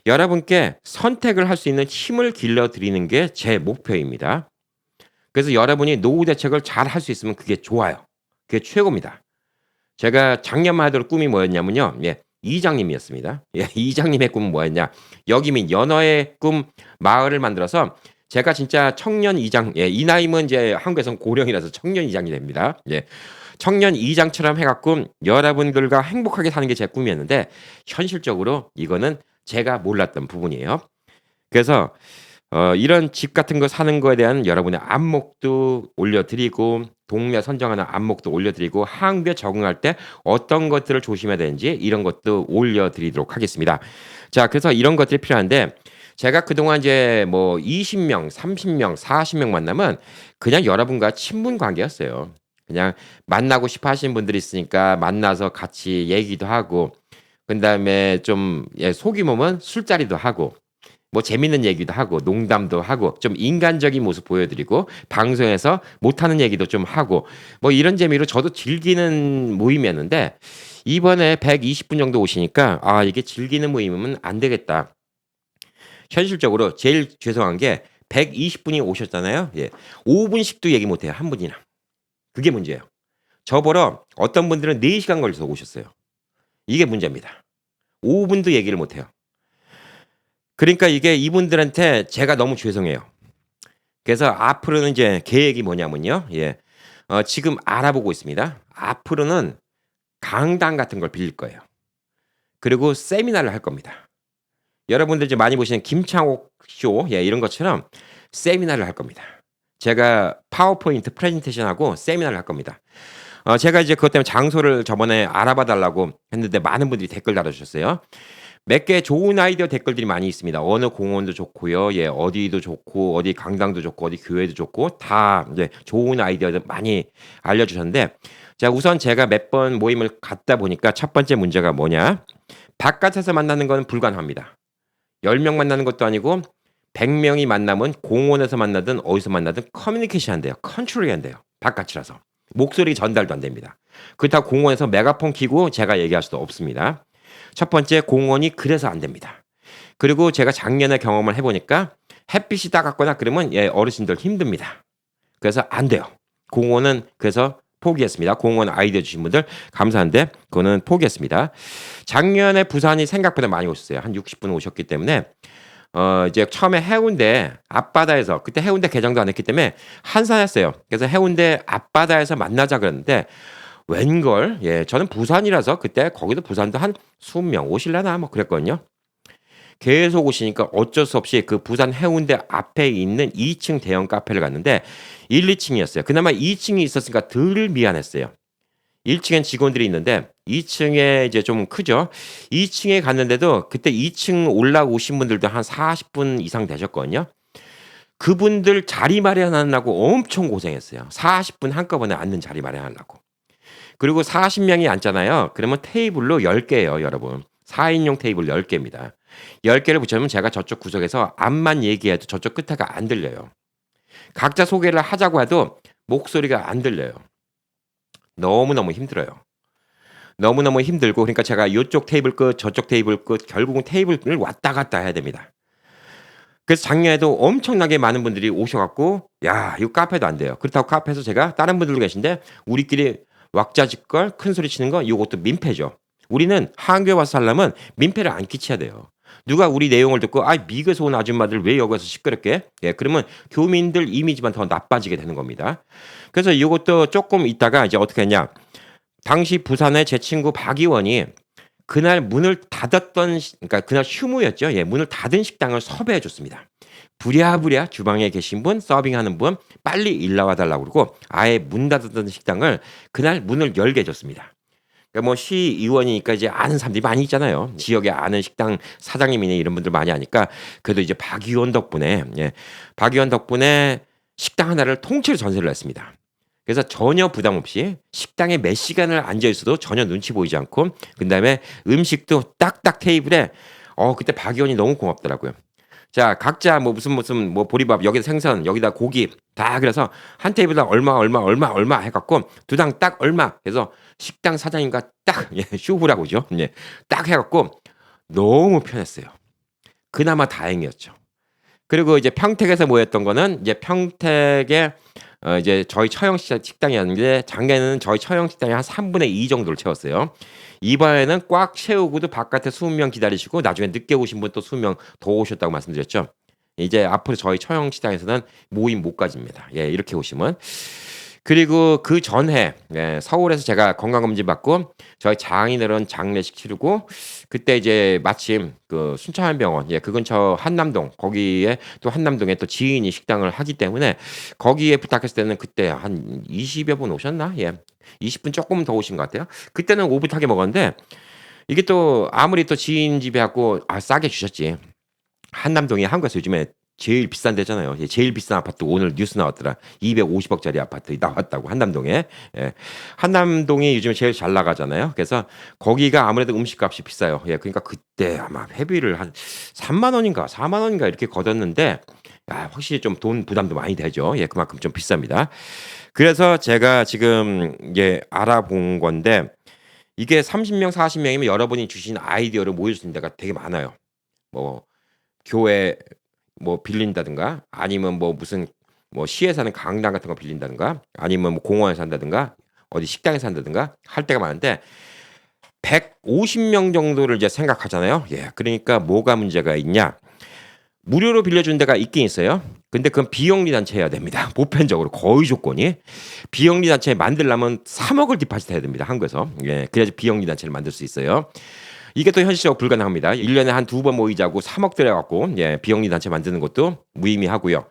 [SPEAKER 1] 여러분께 선택을 할 수 있는 힘을 길러 드리는 게 제 목표입니다. 그래서 여러분이 노후 대책을 잘 할 수 있으면 그게 좋아요. 그게 최고입니다. 제가 작년만 하더라도 꿈이 뭐였냐면요. 예, 이장님이었습니다. 예, 이장님의 꿈은 뭐였냐? 여기민 연어의 꿈 마을을 만들어서 제가 진짜 청년 이장, 예, 이 나이면 이제 한국에서는 고령이라서 청년 이장이 됩니다. 예, 청년 이장처럼 해갖고 여러분들과 행복하게 사는 게 제 꿈이었는데 현실적으로 이거는 제가 몰랐던 부분이에요. 그래서 이런 집 같은 거 사는 거에 대한 여러분의 안목도 올려드리고 동네 선정하는 안목도 올려드리고 한국에 적응할 때 어떤 것들을 조심해야 되는지 이런 것도 올려드리도록 하겠습니다. 자, 그래서 이런 것들이 필요한데 제가 그동안 이제 뭐 20명, 30명, 40명 만나면 그냥 여러분과 친분 관계였어요. 그냥 만나고 싶어 하시는 분들이 있으니까 만나서 같이 얘기도 하고 그다음에 좀 소규모면 술자리도 하고 뭐 재밌는 얘기도 하고 농담도 하고 좀 인간적인 모습 보여드리고 방송에서 못하는 얘기도 좀 하고 뭐 이런 재미로 저도 즐기는 모임이었는데 이번에 120분 정도 오시니까 아 이게 즐기는 모임이면 안 되겠다. 현실적으로 제일 죄송한 게 120분이 오셨잖아요. 예. 5분씩도 얘기 못해요. 한 분이나. 그게 문제예요. 저보러 어떤 분들은 4시간 걸려서 오셨어요. 이게 문제입니다. 5분도 얘기를 못해요. 그러니까 이게 이분들한테 제가 너무 죄송해요. 그래서 앞으로는 이제 계획이 뭐냐면요. 예. 지금 알아보고 있습니다. 앞으로는 강당 같은 걸 빌릴 거예요. 그리고 세미나를 할 겁니다. 여러분들 이제 많이 보시는 김창옥 쇼 예, 이런 것처럼 세미나를 할 겁니다. 제가 파워포인트 프레젠테이션하고 세미나를 할 겁니다. 제가 이제 그것 때문에 장소를 저번에 알아봐 달라고 했는데 많은 분들이 댓글 달아주셨어요. 몇 개 좋은 아이디어 댓글들이 많이 있습니다. 어느 공원도 좋고요. 예, 어디도 좋고, 어디 강당도 좋고, 어디 교회도 좋고, 다 이제 좋은 아이디어들 많이 알려주셨는데, 자, 우선 제가 몇 번 모임을 갔다 보니까 첫 번째 문제가 뭐냐? 바깥에서 만나는 건 불가능합니다. 10명 만나는 것도 아니고, 100명이 만나면 공원에서 만나든 어디서 만나든 커뮤니케이션 안 돼요. 컨트롤이 안 돼요. 바깥이라서. 목소리 전달도 안 됩니다. 그렇다고 공원에서 메가폰 키고 제가 얘기할 수도 없습니다. 첫 번째 공원이 그래서 안 됩니다. 그리고 제가 작년에 경험을 해보니까 햇빛이 따갑거나 그러면 어르신들 힘듭니다. 그래서 안 돼요. 공원은 그래서 포기했습니다. 공원 아이디어 주신 분들 감사한데 그거는 포기했습니다. 작년에 부산이 생각보다 많이 오셨어요. 한 60분 오셨기 때문에 이제 처음에 해운대 앞바다에서 그때 해운대 개장도 안 했기 때문에 한산했어요. 그래서 해운대 앞바다에서 만나자 그랬는데 웬걸 저는 부산이라서 그때 거기도 부산도 한 20명 오실라나 뭐 그랬거든요. 계속 오시니까 어쩔 수 없이 그 부산 해운대 앞에 있는 2층 대형 카페를 갔는데 1, 2층이었어요. 그나마 2층이 있었으니까 덜 미안했어요. 1층엔 직원들이 있는데 2층에 이제 좀 크죠. 2층에 갔는데도 그때 2층 올라오신 분들도 한 40분 이상 되셨거든요. 그분들 자리 마련하려고 엄청 고생했어요. 40분 한꺼번에 앉는 자리 마련하려고. 그리고 40명이 앉잖아요. 그러면 테이블로 10개예요, 여러분. 4인용 테이블 10개입니다. 10개를 붙여면 제가 저쪽 구석에서 앞만 얘기해도 저쪽 끝에가 안 들려요. 각자 소개를 하자고 해도 목소리가 안 들려요. 너무너무 힘들어요. 너무너무 힘들고 그러니까 제가 이쪽 테이블 끝 저쪽 테이블 끝 결국은 테이블을 왔다 갔다 해야 됩니다. 그래서 작년에도 엄청나게 많은 분들이 오셔 갖고 야 이거 카페도 안 돼요. 그렇다고 카페에서 제가 다른 분들도 계신데 우리끼리 왁자지껄 큰소리 치는 거 이것도 민폐죠. 우리는 한교에 와서 살려면 민폐를 안 끼쳐야 돼요. 누가 우리 내용을 듣고 아 미국에서 온 아줌마들 왜 여기서 시끄럽게 그러면 교민들 이미지만 더 나빠지게 되는 겁니다. 그래서 이것도 조금 있다가 이제 어떻게 했냐 당시 부산에 제 친구 박 의원이 그날 문을 닫았던 그러니까 그날 휴무였죠. 문을 닫은 식당을 섭외해 줬습니다. 부랴부랴 주방에 계신 분, 서빙하는 분 빨리 일 나와 달라고 그러고 아예 문 닫았던 식당을 그날 문을 열게 해 줬습니다. 그러니까 뭐 시의원이니까 이제 아는 사람들이 많이 있잖아요. 지역에 아는 식당 사장님이나 이런 분들 많이 아니까 그래도 이제 박 의원 덕분에 박 의원 덕분에 식당 하나를 통째로 전세를 했습니다. 그래서 전혀 부담 없이 식당에 몇 시간을 앉아 있어도 전혀 눈치 보이지 않고 그다음에 음식도 딱딱 테이블에 그때 박 의원이 너무 고맙더라고요. 자, 각자 뭐 무슨 뭐 보리밥 여기다 생선 여기다 고기 다 그래서 한 테이블당 얼마 해 갖고 두당 딱 얼마 해서 식당 사장님과 딱 쇼부라고 그러죠. 딱 해 갖고 너무 편했어요. 그나마 다행이었죠. 그리고 이제 평택에서 모였던 거는 이제 평택에 이제 저희 처형 식당이었는데 작년에는 저희 처형 식당이 한 3분의 2 정도를 채웠어요. 이번에는 꽉 채우고도 바깥에 20명 기다리시고 나중에 늦게 오신 분 또 20명 더 오셨다고 말씀드렸죠. 이제 앞으로 저희 처형 식당에서는 모임 못 가집니다. 이렇게 오시면. 그리고 그 전해 서울에서 제가 건강검진 받고 저희 장인어른 장례식 치르고 그때 이제 마침 그 순천한병원 그 근처 한남동 거기에 또 한남동에 또 지인이 식당을 하기 때문에 거기에 부탁했을 때는 그때 한 20여 분 오셨나? 20분 조금 더 오신 것 같아요. 그때는 오붓하게 먹었는데 이게 또 아무리 또 지인 집에 갖고 싸게 주셨지. 한남동이 한국에서 요즘에 제일 비싼 데잖아요. 예, 제일 비싼 아파트 오늘 뉴스 나왔더라. 250억짜리 아파트 나왔다고 한남동에. 예. 한남동이 요즘 제일 잘 나가잖아요. 그래서 거기가 아무래도 음식값이 비싸요. 예, 그러니까 그때 아마 회비를 한 3만 원인가 4만 원인가 이렇게 걷었는데 야, 확실히 좀 돈 부담도 많이 되죠. 예, 그만큼 좀 비쌉니다. 그래서 제가 지금 이게 알아본 건데 이게 30명, 40명이면 여러분이 주신 아이디어를 모일 수 있는 데가 되게 많아요. 뭐 교회 뭐 빌린다든가 아니면 뭐 무슨 뭐 시에 사는 강당 같은 거 빌린다든가 아니면 뭐 공원에 산다든가 어디 식당에 산다든가 할 때가 많은데 150명 정도를 이제 생각하잖아요. 예. 그러니까 뭐가 문제가 있냐? 무료로 빌려준 데가 있긴 있어요. 근데 그건 비영리 단체여야 됩니다. 보편적으로 거의 조건이 비영리 단체 만들려면 3억을 디파짓해야 됩니다. 한국에서. 예. 그래야지 비영리 단체를 만들 수 있어요. 이게 또 현실적으로 불가능합니다. 1년에 한 두 번 모이자고 3억 들여갖고 예, 비영리 단체 만드는 것도 무의미하고요.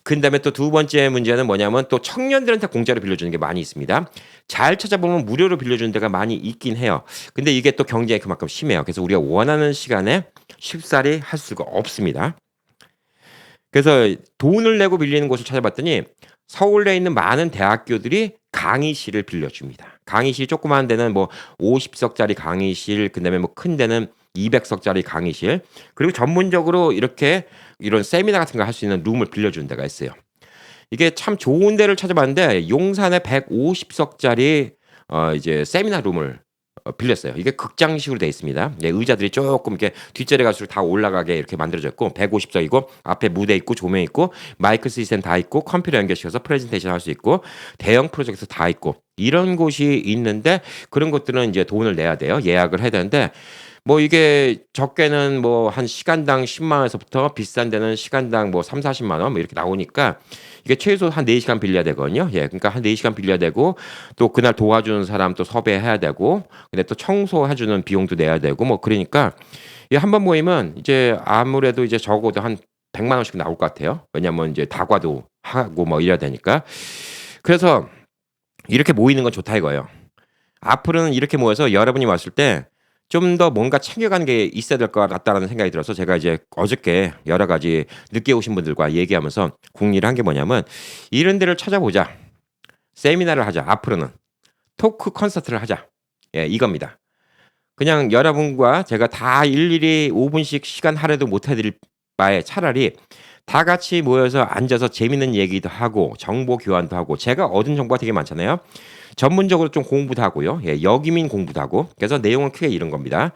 [SPEAKER 1] 그다음에 또 두 번째 문제는 뭐냐면 또 청년들한테 공짜로 빌려주는 게 많이 있습니다. 잘 찾아보면 무료로 빌려주는 데가 많이 있긴 해요. 근데 이게 또 경쟁이 그만큼 심해요. 그래서 우리가 원하는 시간에 쉽사리 할 수가 없습니다. 그래서 돈을 내고 빌리는 곳을 찾아봤더니 서울에 있는 많은 대학교들이 강의실을 빌려줍니다. 강의실 조그마한 데는 뭐 50석짜리 강의실, 그다음에 뭐 큰 데는 200석짜리 강의실, 그리고 전문적으로 이렇게 이런 세미나 같은 거 할 수 있는 룸을 빌려주는 데가 있어요. 이게 참 좋은 데를 찾아봤는데 용산에 150석짜리 이제 세미나 룸을 빌렸어요. 이게 극장식으로 되어 있습니다. 예, 의자들이 조금 이렇게 뒷자리 갈수록 다 올라가게 이렇게 만들어졌고 150석이고 앞에 무대 있고 조명 있고 마이크 시스템 다 있고 컴퓨터 연결시켜서 프레젠테이션 할 수 있고 대형 프로젝트 다 있고 이런 곳이 있는데 그런 것들은 이제 돈을 내야 돼요. 예약을 해야 되는데 뭐 이게 적게는 뭐 한 시간당 10만 원에서부터 비싼 데는 시간당 뭐 3, 40만 원 뭐 이렇게 나오니까 이게 최소 한 4시간 빌려야 되거든요. 예. 그러니까 한 4시간 빌려야 되고 또 그날 도와주는 사람 또 섭외해야 되고 근데 또 청소해 주는 비용도 내야 되고 뭐 그러니까 이 한 번 모이면 이제 아무래도 이제 적어도 한 100만 원씩 나올 것 같아요. 왜냐면 이제 다과도 하고 뭐 이래야 되니까. 그래서 이렇게 모이는 건 좋다 이거예요. 앞으로는 이렇게 모여서 여러분이 왔을 때 좀 더 뭔가 챙겨가는 게 있어야 될 것 같다라는 생각이 들어서 제가 이제 어저께 여러 가지 늦게 오신 분들과 얘기하면서 궁리를 한 게 뭐냐면 이런 데를 찾아보자. 세미나를 하자. 앞으로는 토크 콘서트를 하자. 예, 이겁니다. 그냥 여러분과 제가 다 일일이 5분씩 시간 할애도 못 해드릴 바에 차라리 다 같이 모여서 앉아서 재밌는 얘기도 하고 정보 교환도 하고 제가 얻은 정보가 되게 많잖아요. 전문적으로 좀 공부도 하고요. 예, 역이민 공부도 하고. 그래서 내용은 크게 이런 겁니다.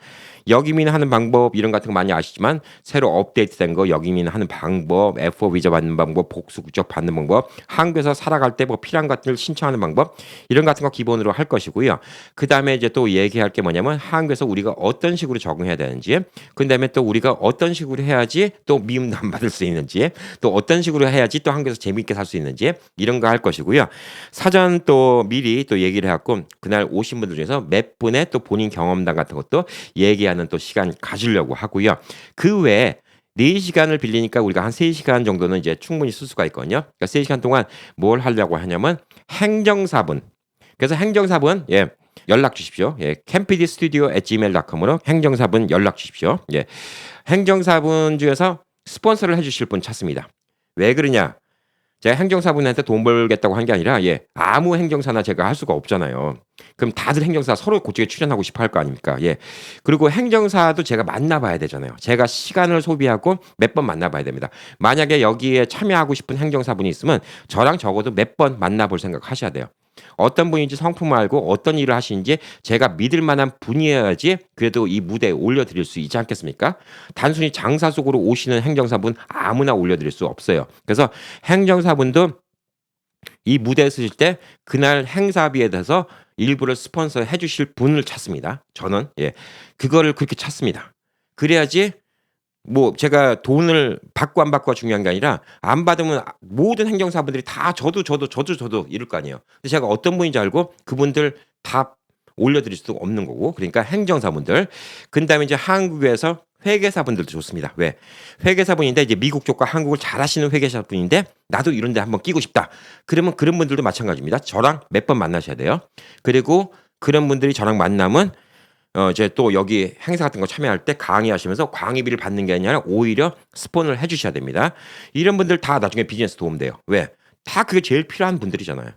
[SPEAKER 1] 역이민 하는 방법 이런 같은 거 많이 아시지만 새로 업데이트된 거 역이민 하는 방법, F4 비자 받는 방법, 복수 국적 받는 방법, 한국에서 살아갈 때 뭐 필요한 것들 신청하는 방법 이런 같은 거 기본으로 할 것이고요. 그다음에 이제 또 얘기할 게 뭐냐면 한국에서 우리가 어떤 식으로 적응해야 되는지, 그다음에 또 우리가 어떤 식으로 해야지 또 미움도 안 받을 수 있는지, 또 어떤 식으로 해야지 또 한국에서 재미있게 살 수 있는지 이런 거 할 것이고요. 사전 또 미리 또 얘기를 해갖고 그날 오신 분들 중에서 몇 분의 또 본인 경험담 같은 것도 얘기하는 또 시간 가지려고 하고요. 그 외에 4시간을 빌리니까 우리가 한 3시간 정도는 이제 충분히 쓸 수가 있거든요. 그러니까 3시간 동안 뭘 하려고 하냐면 행정사분. 그래서 행정사분 예. 연락 주십시오. 예. campidstudio@gmail.com으로 행정사분 연락 주십시오. 예. 행정사분 중에서 스폰서를 해 주실 분 찾습니다. 왜 그러냐? 제가 행정사분한테 돈 벌겠다고 한 게 아니라 예, 아무 행정사나 제가 할 수가 없잖아요. 그럼 다들 행정사 서로 그쪽에 출연하고 싶어 할 거 아닙니까? 예. 그리고 행정사도 제가 만나봐야 되잖아요. 제가 시간을 소비하고 몇 번 만나봐야 됩니다. 만약에 여기에 참여하고 싶은 행정사분이 있으면 저랑 적어도 몇 번 만나볼 생각 하셔야 돼요. 어떤 분인지 성품을 알고 어떤 일을 하시는지 제가 믿을 만한 분이어야지 그래도 이 무대에 올려드릴 수 있지 않겠습니까? 단순히 장사 속으로 오시는 행정사분 아무나 올려드릴 수 없어요. 그래서 행정사분도 이 무대에 쓰실 때 그날 행사비에 대해서 일부를 스폰서 해주실 분을 찾습니다. 저는 예 그거를 그렇게 찾습니다. 그래야지 뭐 제가 돈을 받고 안 받고가 중요한 게 아니라 안 받으면 모든 행정사분들이 다 저도 이럴 거 아니에요. 근데 제가 어떤 분인지 알고 그분들 다 올려드릴 수도 없는 거고 그러니까 행정사분들 그다음에 이제 한국에서 회계사분들도 좋습니다. 왜? 회계사분인데 이제 미국 쪽과 한국을 잘하시는 회계사분인데 나도 이런 데 한번 끼고 싶다. 그러면 그런 분들도 마찬가지입니다. 저랑 몇 번 만나셔야 돼요. 그리고 그런 분들이 저랑 만나면 이제 또 여기 행사 같은 거 참여할 때 강의하시면서 강의비를 받는 게 아니라 오히려 스폰을 해 주셔야 됩니다. 이런 분들 다 나중에 비즈니스 도움돼요. 왜? 다 그게 제일 필요한 분들이잖아요.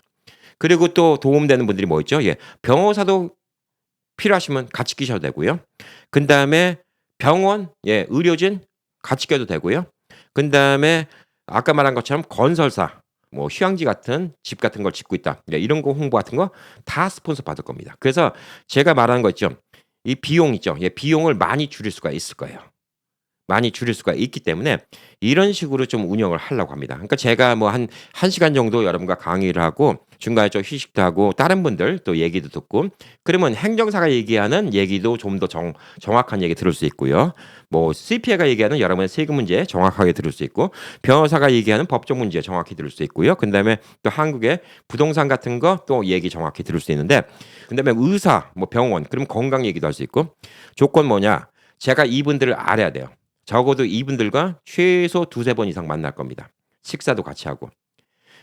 [SPEAKER 1] 그리고 또 도움되는 분들이 뭐 있죠? 예. 변호사도 필요하시면 같이 끼셔도 되고요. 그다음에 병원, 예, 의료진 같이 껴도 되고요. 그다음에 아까 말한 것처럼 건설사, 뭐 휴양지 같은 집 같은 걸 짓고 있다. 예, 이런 거 홍보 같은 거 다 스폰서 받을 겁니다. 그래서 제가 말하는 거 있죠. 이 비용 있죠. 예, 비용을 많이 줄일 수가 있을 거예요. 많이 줄일 수가 있기 때문에 이런 식으로 좀 운영을 하려고 합니다. 그러니까 제가 뭐 한 시간 정도 여러분과 강의를 하고 중간에 좀 휴식도 하고 다른 분들 또 얘기도 듣고 그러면 행정사가 얘기하는 얘기도 좀 더 정확한 얘기 들을 수 있고요. 뭐 CPA가 얘기하는 여러분의 세금 문제 정확하게 들을 수 있고 변호사가 얘기하는 법적 문제 정확히 들을 수 있고요. 그다음에 또 한국의 부동산 같은 거 또 얘기 정확히 들을 수 있는데 그다음에 의사, 뭐 병원, 그럼 건강 얘기도 할 수 있고 조건 뭐냐? 제가 이분들을 알아야 돼요. 적어도 이분들과 최소 두세 번 이상 만날 겁니다. 식사도 같이 하고.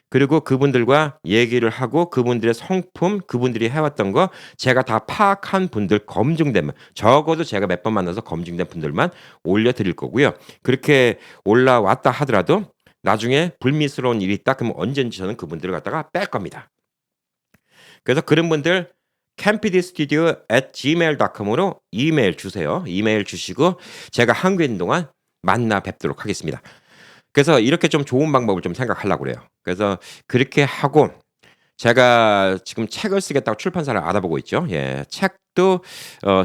[SPEAKER 1] 그리고 그분들과 얘기를 하고 그분들의 성품, 그분들이 해왔던 거 제가 다 파악한 분들 검증되면 적어도 제가 몇 번 만나서 검증된 분들만 올려드릴 거고요. 그렇게 올라왔다 하더라도 나중에 불미스러운 일이 있다 그러면 언제든지 저는 그분들을 갖다가 뺄 겁니다. 그래서 그런 분들 campidstudio@gmail.com으로 이메일 주세요. 이메일 주시고 제가 한국에 있는 동안 만나 뵙도록 하겠습니다. 그래서 이렇게 좀 좋은 방법을 좀 생각하려고 그래요. 그래서 그렇게 하고 제가 지금 책을 쓰겠다고 출판사를 알아보고 있죠. 예, 책도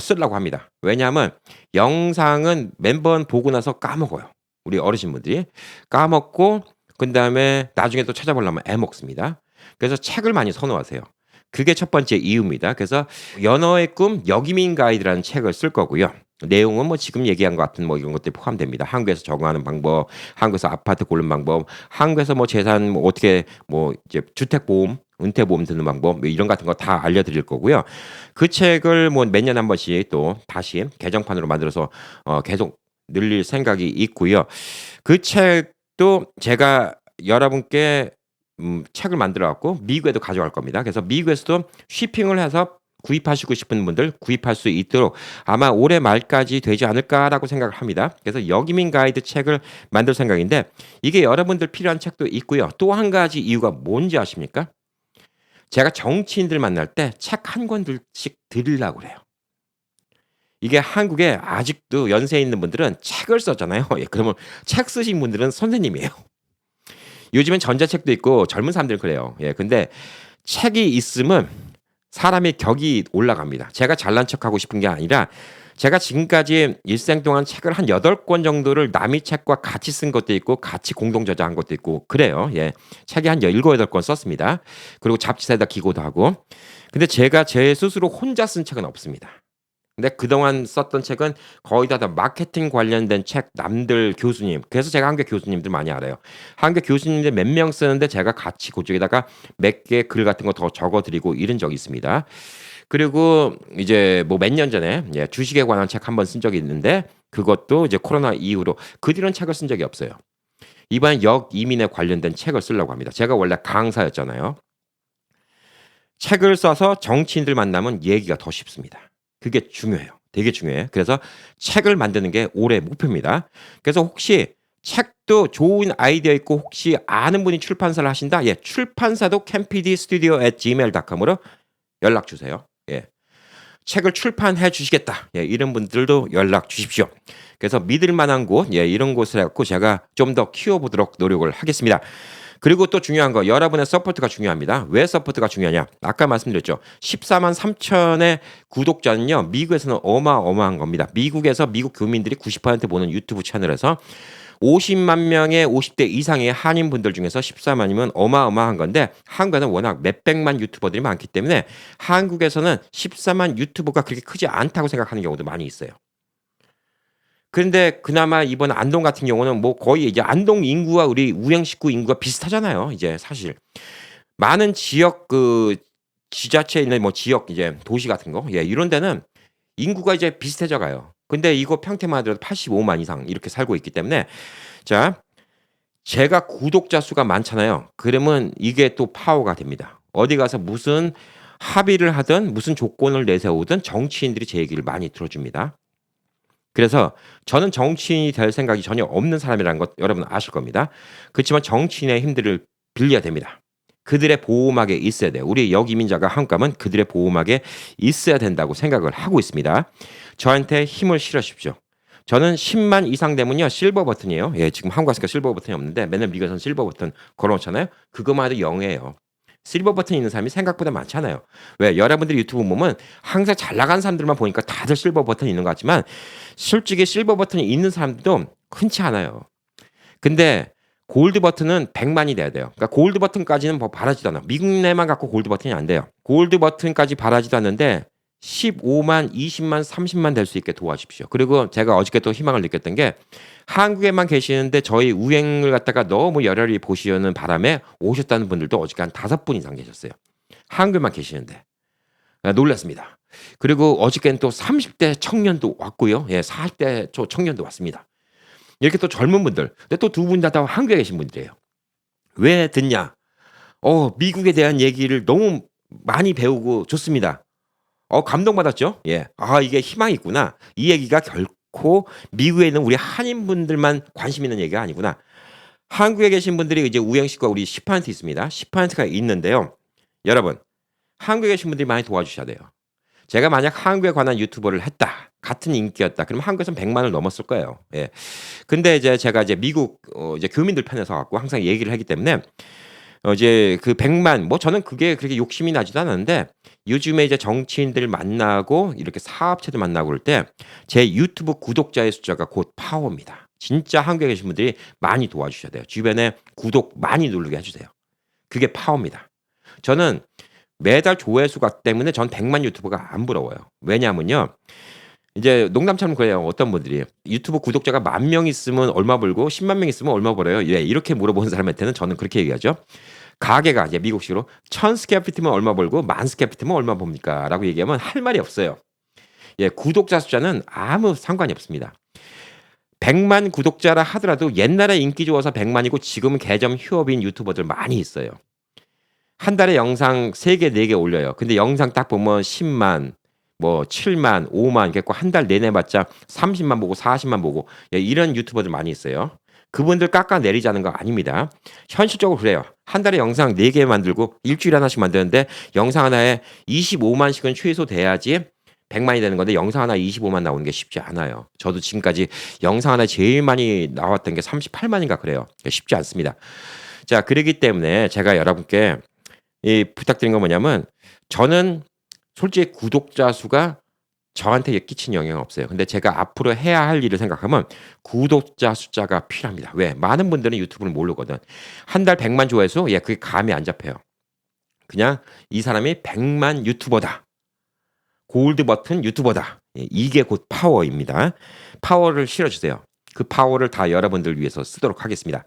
[SPEAKER 1] 쓰려고 합니다. 왜냐하면 영상은 매번 보고 나서 까먹어요. 우리 어르신분들이 까먹고 그다음에 나중에 또 찾아보려면 애먹습니다. 그래서 책을 많이 선호하세요. 그게 첫 번째 이유입니다. 그래서 연어의 꿈 여기민 가이드라는 책을 쓸 거고요. 내용은 뭐 지금 얘기한 것 같은 뭐 이런 것들이 포함됩니다. 한국에서 적응하는 방법, 한국에서 아파트 고르는 방법, 한국에서 뭐 재산 뭐 어떻게 뭐 이제 주택보험, 은퇴보험 드는 방법 뭐 이런 같은 거 다 알려드릴 거고요. 그 책을 뭐 몇 년에 한 번씩 또 다시 개정판으로 만들어서 계속 늘릴 생각이 있고요. 그 책도 제가 여러분께 책을 만들어 갖고 미국에도 가져갈 겁니다. 그래서 미국에서도 쉬핑을 해서 구입하시고 싶은 분들 구입할 수 있도록 아마 올해 말까지 되지 않을까라고 생각을 합니다. 그래서 여기민 가이드 책을 만들 생각인데 이게 여러분들 필요한 책도 있고요. 또 한 가지 이유가 뭔지 아십니까? 제가 정치인들 만날 때 책 한 권씩 드리려고 그래요. 이게 한국에 아직도 연세 있는 분들은 책을 썼잖아요. 예, 그러면 책 쓰신 분들은 선생님이에요. 요즘엔 전자책도 있고 젊은 사람들은 그래요. 예, 근데 책이 있으면 사람의 격이 올라갑니다. 제가 잘난 척하고 싶은 게 아니라 제가 지금까지 일생 동안 책을 한 8권 정도를 남의 책과 같이 쓴 것도 있고 같이 공동 저자한 것도 있고 그래요. 예. 책이 한 7, 8권 썼습니다. 그리고 잡지사에다 기고도 하고. 근데 제가 제 스스로 혼자 쓴 책은 없습니다. 근데 그동안 썼던 책은 거의 다 마케팅 관련된 책 남들 교수님. 그래서 제가 한국 교수님들 많이 알아요. 한국 교수님들 몇 명 쓰는데 제가 같이 그쪽에다가 몇 개 글 같은 거 더 적어 드리고 이런 적이 있습니다. 그리고 이제 뭐 몇 년 전에 예, 주식에 관한 책 한 번 쓴 적이 있는데 그것도 이제 코로나 이후로 그 뒤로는 책을 쓴 적이 없어요. 이번 역이민에 관련된 책을 쓰려고 합니다. 제가 원래 강사였잖아요. 책을 써서 정치인들 만나면 얘기가 더 쉽습니다. 그게 중요해요. 되게 중요해요. 그래서 책을 만드는 게 올해 목표입니다. 그래서 혹시 책도 좋은 아이디어 있고 혹시 아는 분이 출판사를 하신다? 예, 출판사도 campidstudio@gmail.com으로 연락 주세요. 예. 책을 출판해 주시겠다. 예, 이런 분들도 연락 주십시오. 그래서 믿을 만한 곳, 예, 이런 곳을 해갖고 제가 좀 더 키워보도록 노력을 하겠습니다. 그리고 또 중요한 거 여러분의 서포트가 중요합니다. 왜 서포트가 중요하냐? 아까 말씀드렸죠. 14만 3천의 구독자는요. 미국에서는 어마어마한 겁니다. 미국에서 미국 교민들이 90% 보는 유튜브 채널에서 50만 명의 50대 이상의 한인분들 중에서 14만이면 어마어마한 건데 한국에는 워낙 몇백만 유튜버들이 많기 때문에 한국에서는 14만 유튜버가 그렇게 크지 않다고 생각하는 경우도 많이 있어요. 그런데 그나마 이번 안동 같은 경우는 뭐 거의 이제 안동 인구와 우리 우행식구 인구가 비슷하잖아요. 이제 사실 많은 지역 그 지자체에 있는 뭐 지역 이제 도시 같은 거, 예, 이런 데는 인구가 이제 비슷해져 가요. 근데 이거 평택만 하더라도 85만 이상 이렇게 살고 있기 때문에 자, 제가 구독자 수가 많잖아요. 그러면 이게 또 파워가 됩니다. 어디 가서 무슨 합의를 하든 무슨 조건을 내세우든 정치인들이 제 얘기를 많이 들어줍니다. 그래서 저는 정치인이 될 생각이 전혀 없는 사람이라는 것 여러분 아실 겁니다. 그렇지만 정치인의 힘들을 빌려야 됩니다. 그들의 보호막에 있어야 돼요. 우리 여기민자가 한감은 그들의 보호막에 있어야 된다고 생각을 하고 있습니다. 저한테 힘을 실어주십시오. 저는 10만 이상 되면요 실버 버튼이에요. 예, 지금 한국 왔으니까 실버 버튼이 없는데 맨날 미국에서는 실버 버튼 걸어놓잖아요. 그것만 해도 0이에요. 실버 버튼 있는 사람이 생각보다 많잖아요. 왜? 여러분들이 유튜브 보면 항상 잘 나가는 사람들만 보니까 다들 실버 버튼이 있는 것 같지만 솔직히 실버 버튼이 있는 사람들도 흔치 않아요. 근데 골드 버튼은 100만이 돼야 돼요. 그러니까 골드 버튼까지는 뭐 바라지도 않아. 미국 내만 갖고 골드 버튼이 안 돼요. 골드 버튼까지 바라지도 않는데 15만, 20만, 30만 될 수 있게 도와주십시오. 그리고 제가 어저께 또 희망을 느꼈던 게 한국에만 계시는데 저희 우행을 갖다가 너무 열혈히 보시는 바람에 오셨다는 분들도 어저께 한 5분 이상 계셨어요. 한국에만 계시는데. 놀랐습니다. 그리고 어저께는 또 30대 청년도 왔고요. 예, 40대 청년도 왔습니다. 이렇게 또 젊은 분들, 근데 또 두 분 다 한국에 계신 분들이에요. 왜 듣냐? 미국에 대한 얘기를 너무 많이 배우고 좋습니다. 감동받았죠? 예. 아, 이게 희망이 있구나. 이 얘기가 결코 미국에 있는 우리 한인분들만 관심 있는 얘기가 아니구나. 한국에 계신 분들이 이제 우영씨과 우리 10% 있습니다. 10%가 있는데요. 여러분, 한국에 계신 분들이 많이 도와주셔야 돼요. 제가 만약 한국에 관한 유튜버를 했다. 같은 인기였다. 그럼 한국에서는 100만을 넘었을 거예요. 예. 근데 이제 제가 이제 미국 이제 교민들 편에서 갖고 항상 얘기를 하기 때문에 이제 그 100만 뭐 저는 그게 그렇게 욕심이 나지도 않았는데 요즘에 이제 정치인들 만나고 이렇게 사업체들 만나고 그럴 때 제 유튜브 구독자의 숫자가 곧 파워입니다. 진짜 한국에 계신 분들이 많이 도와주셔야 돼요. 주변에 구독 많이 누르게 해주세요. 그게 파워입니다. 저는 매달 조회수가 때문에 전 100만 유튜버가 안 부러워요. 왜냐하면요. 이제 농담처럼 그래요. 어떤 분들이 유튜브 구독자가 10,000명 있으면 얼마 벌고 10만 명 있으면 얼마 벌어요. 예, 이렇게 물어보는 사람한테는 저는 그렇게 얘기하죠. 가게가 이제 미국식으로 1,000스퀘어피트면 얼마 벌고 10,000스퀘어피트면 얼마 봅니까? 라고 얘기하면 할 말이 없어요. 예, 구독자 숫자는 아무 상관이 없습니다. 100만 구독자라 하더라도 옛날에 인기 좋아서 100만이고 지금은 계정 휴업인 유튜버들 많이 있어요. 한 달에 영상 3개, 4개 올려요. 근데 영상 딱 보면 10만, 뭐 7만, 5만, 그래고 한 달 내내 봤자 30만 보고 40만 보고 예, 이런 유튜버들 많이 있어요. 그분들 깎아내리자는 거 아닙니다. 현실적으로 그래요. 한 달에 영상 4개 만들고 일주일에 하나씩 만드는데 영상 하나에 25만씩은 최소 돼야지 100만이 되는 건데 영상 하나 25만 나오는 게 쉽지 않아요. 저도 지금까지 영상 하나 제일 많이 나왔던 게 38만인가 그래요. 쉽지 않습니다. 자, 그러기 때문에 제가 여러분께 부탁드린 건 뭐냐면 저는 솔직히 구독자 수가 저한테 끼친 영향은 없어요. 근데 제가 앞으로 해야 할 일을 생각하면 구독자 숫자가 필요합니다. 왜? 많은 분들은 유튜브를 모르거든. 한 달 100만 조회수? 예, 그게 감이 안 잡혀요. 그냥 이 사람이 100만 유튜버다. 골드 버튼 유튜버다. 예, 이게 곧 파워입니다. 파워를 실어주세요. 그 파워를 다 여러분들 위해서 쓰도록 하겠습니다.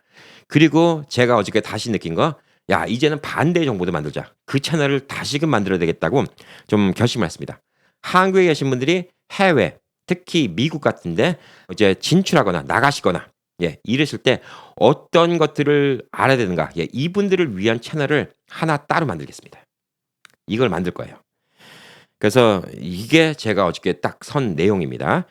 [SPEAKER 1] 그리고 제가 어저께 다시 느낀 거, 야, 이제는 반대의 정보도 만들자. 그 채널을 다시금 만들어야 되겠다고 좀 결심을 했습니다. 한국에 계신 분들이 해외, 특히 미국 같은데 이제 진출하거나 나가시거나 예, 이러실 때 어떤 것들을 알아야 되는가? 예, 이분들을 위한 채널을 하나 따로 만들겠습니다. 이걸 만들 거예요. 그래서 이게 제가 어저께 딱 선 내용입니다.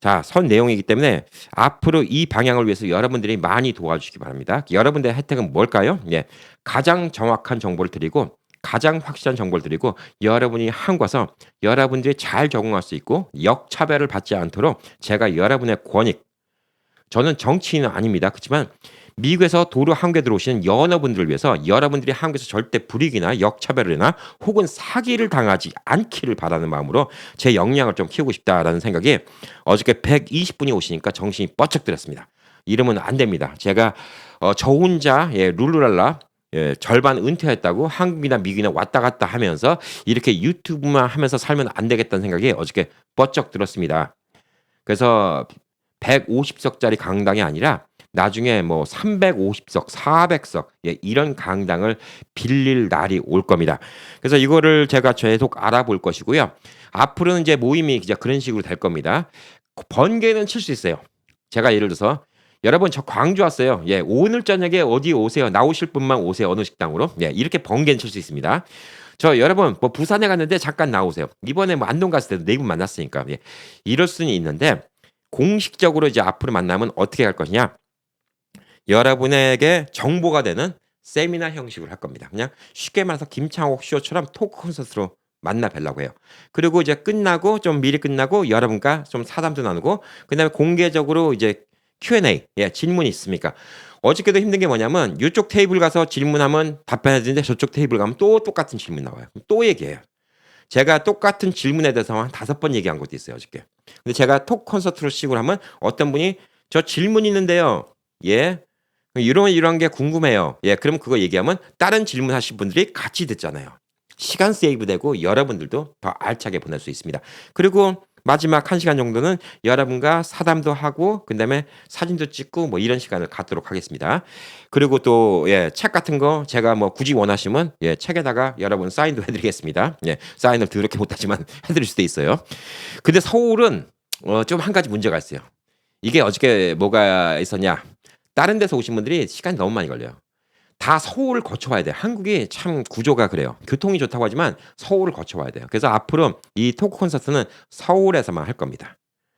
[SPEAKER 1] 자, 선 내용이기 때문에 앞으로 이 방향을 위해서 여러분들이 많이 도와주시기 바랍니다. 여러분들의 혜택은 뭘까요? 예, 가장 정확한 정보를 드리고 가장 확실한 정보를 드리고 여러분이 한국 와서 여러분들이 잘 적응할 수 있고 역차별을 받지 않도록 제가 여러분의 권익, 저는 정치인은 아닙니다. 그렇지만 미국에서 도로 한국에 들어오시는 연어분들을 위해서 여러분들이 한국에서 절대 불이익이나 역차별이나 혹은 사기를 당하지 않기를 바라는 마음으로 제 역량을 좀 키우고 싶다라는 생각이 어저께 120분이 오시니까 정신이 뻗쩍 들었습니다. 이러면 안 됩니다. 제가 저 혼자 예, 룰루랄라 예, 절반 은퇴했다고 한국이나 미국이나 왔다 갔다 하면서 이렇게 유튜브만 하면서 살면 안 되겠다는 생각이 어저께 뻗쩍 들었습니다. 그래서 150석짜리 강당이 아니라 나중에 뭐 350석, 400석 예, 이런 강당을 빌릴 날이 올 겁니다. 그래서 이거를 제가 계속 알아볼 것이고요. 앞으로는 이제 모임이 이제 그런 식으로 될 겁니다. 번개는 칠 수 있어요. 제가 예를 들어서 여러분 저 광주 왔어요. 예, 오늘 저녁에 어디 오세요? 나오실 분만 오세요. 어느 식당으로? 예, 이렇게 번개는 칠 수 있습니다. 저 여러분 뭐 부산에 갔는데 잠깐 나오세요. 이번에 뭐 안동 갔을 때도 네 분 만났으니까. 예. 이럴 수는 있는데 공식적으로 이제 앞으로 만나면 어떻게 할 것이냐? 여러분에게 정보가 되는 세미나 형식으로 할 겁니다. 그냥 쉽게 말해서 김창옥 쇼처럼 토크 콘서트로 만나 뵈려고 해요. 그리고 이제 끝나고 좀 미리 끝나고 여러분과 좀 사담도 나누고 그다음에 공개적으로 이제 Q&A 예, 질문이 있습니까? 어저께도 힘든 게 뭐냐면 이쪽 테이블 가서 질문하면 답변해 주는데 저쪽 테이블 가면 또 똑같은 질문 나와요. 또 얘기해요. 제가 똑같은 질문에 대해서 한 5번 얘기한 것도 있어요, 어저께. 근데 제가 톡 콘서트로 식으로 하면 어떤 분이 "저 질문 있는데요." "예." "이런 게 궁금해요." "예." 그럼 그거 얘기하면 다른 질문하신 분들이 같이 듣잖아요. 시간 세이브 되고 여러분들도 더 알차게 보낼 수 있습니다. 그리고 마지막 1 시간 정도는 여러분과 사담도 하고 그다음에 사진도 찍고 뭐 이런 시간을 갖도록 하겠습니다. 그리고 또 예 책 같은 거 제가 뭐 굳이 원하시면 예 책에다가 여러분 사인도 해 드리겠습니다. 예 사인을 더럽게 못하지만 해 드릴 수도 있어요. 근데 서울은 좀 한 가지 문제가 있어요. 이게 어저께 뭐가 있었냐. 다른 데서 오신 분들이 시간이 너무 많이 걸려요. 다 서울을 거쳐 와야 돼요. 한국이 참 구조가 그래요. 교통이 좋다고 하지만 서울을 거쳐 와야 돼요. 그래서 앞으로 이 토크 콘서트는 서울에서만 할 겁니다.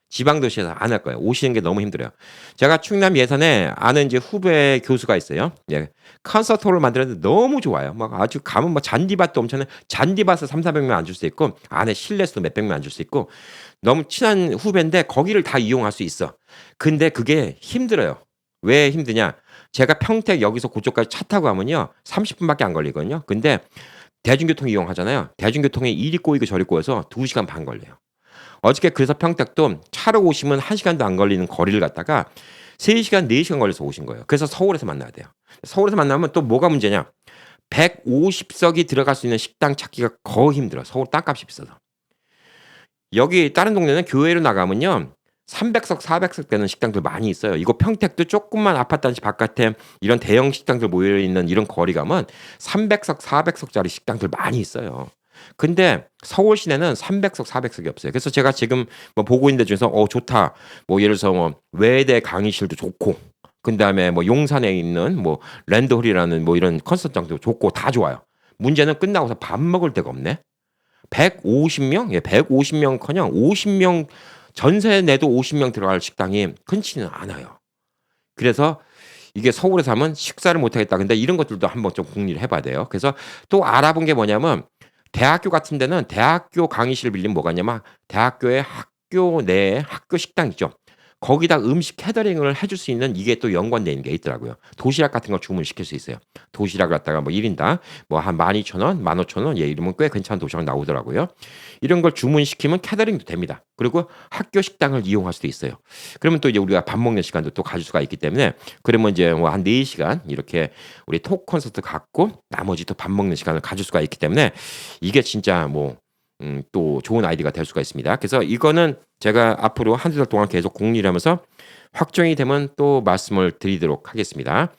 [SPEAKER 1] 지방 도시에서 안 할 거예요. 오시는 게 너무 힘들어요. 제가 충남 예산에 아는 이제 후배 교수가 있어요. 예. 콘서트홀을 만들었는데 너무 좋아요. 막 아주 가면 뭐 잔디밭도 엄청나요. 잔디밭에 3-400명 앉을 수 있고 안에 실내에서도 몇백 명 앉을 수 있고 너무 친한 후배인데 거기를 다 이용할 수 있어. 근데 그게 힘들어요. 왜 힘드냐? 제가 평택 여기서 그쪽까지 차 타고 가면요. 30분밖에 안 걸리거든요. 근데 대중교통 이용하잖아요. 대중교통에 이리 꼬이고 저리 꼬여서 2시간 반 걸려요. 어저께 그래서 평택도 차로 오시면 1시간도 안 걸리는 거리를 갔다가 3시간, 4시간 걸려서 오신 거예요. 그래서 서울에서 만나야 돼요. 서울에서 만나면 또 뭐가 문제냐? 150석이 들어갈 수 있는 식당 찾기가 거의 힘들어. 서울 땅값이 비싸서. 여기 다른 동네는 교외로 나가면요. 300석, 400석 되는 식당들 많이 있어요. 이거 평택도 조금만 아파트 한 집 바깥에 이런 대형 식당들 모여 있는 이런 거리 가면 300석, 400석짜리 식당들 많이 있어요. 근데 서울 시내는 300석, 400석이 없어요. 그래서 제가 지금 뭐 보고 있는 데 중에서 좋다. 뭐 예를 들어서 뭐 외대 강의실도 좋고 그다음에 뭐 용산에 있는 뭐 랜드홀이라는 뭐 이런 콘서트장도 좋고 다 좋아요. 문제는 끝나고서 밥 먹을 데가 없네. 150명? 예, 150명커녕 50명 전세 내도 50명 들어갈 식당이 흔치는 않아요. 그래서 이게 서울에서 하면 식사를 못 하겠다. 근데 이런 것들도 한번 좀 궁리를 해 봐야 돼요. 그래서 또 알아본 게 뭐냐면 대학교 같은 데는 대학교 강의실 빌리면 뭐가 있냐면 대학교의 학교 내에 학교 식당 있죠. 거기다 음식 캐터링을 해줄 수 있는 이게 또 연관돼 있는 게 있더라고요. 도시락 같은 거 주문을 시킬 수 있어요. 도시락을 갖다가 뭐 1 인당 뭐 한 12,000원, 15,000원 예 이러면 꽤 괜찮은 도시락 나오더라고요. 이런 걸 주문시키면 캐터링도 됩니다. 그리고 학교 식당을 이용할 수도 있어요. 그러면 또 이제 우리가 밥 먹는 시간도 또 가질 수가 있기 때문에 그러면 이제 뭐 한 4 시간 이렇게 우리 톡 콘서트 갖고 나머지 또 밥 먹는 시간을 가질 수가 있기 때문에 이게 진짜 뭐 또 좋은 아이디어가 될 수가 있습니다. 그래서 이거는 제가 앞으로 한두 달 동안 계속 공리를 하면서 확정이 되면 또 말씀을 드리도록 하겠습니다.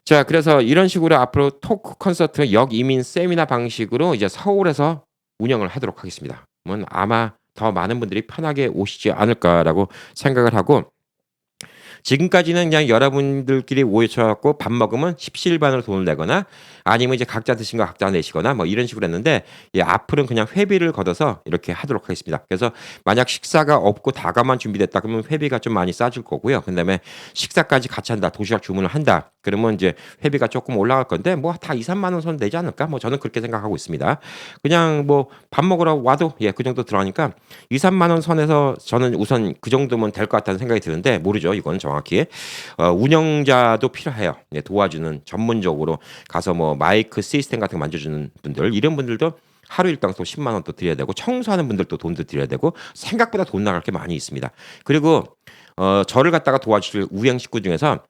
[SPEAKER 1] 자 그래서 이런 식으로 앞으로 토크 콘서트 역이민 세미나 방식으로 이제 서울에서 운영을 하도록 하겠습니다. 그러면 아마 더 많은 분들이 편하게 오시지 않을까라고 생각을 하고 지금까지는 그냥 여러분들끼리 모여쳐 갖고 밥 먹으면 십시일반으로 돈을 내거나 아니면 이제 각자 드신 거 각자 내시거나 뭐 이런 식으로 했는데 예 앞으로는 그냥 회비를 걷어서 이렇게 하도록 하겠습니다. 그래서 만약 식사가 없고 다가만 준비됐다 그러면 회비가 좀 많이 싸질 거고요. 그다음에 식사까지 같이 한다. 도시락 주문을 한다. 그러면 이제 회비가 조금 올라갈 건데 뭐 다 2-3만 원 선 내지 않을까? 뭐 저는 그렇게 생각하고 있습니다. 그냥 뭐 밥 먹으러 와도 예 그 정도 들어가니까 2-3만 원 선에서 저는 우선 그 정도면 될 것 같다는 생각이 드는데 모르죠. 이건 정확히. 운영자도 필요해요. 예 도와주는 전문적으로 가서 뭐 마이크 시스템 같은 거 만져주는 분들 이런 분들도 하루 일당 또 10만 원 또 드려야 되고 청소하는 분들도 돈도 드려야 되고 생각보다 돈 나갈 게 많이 있습니다. 그리고 저를 갖다가 도와주실 우행 식구 중에서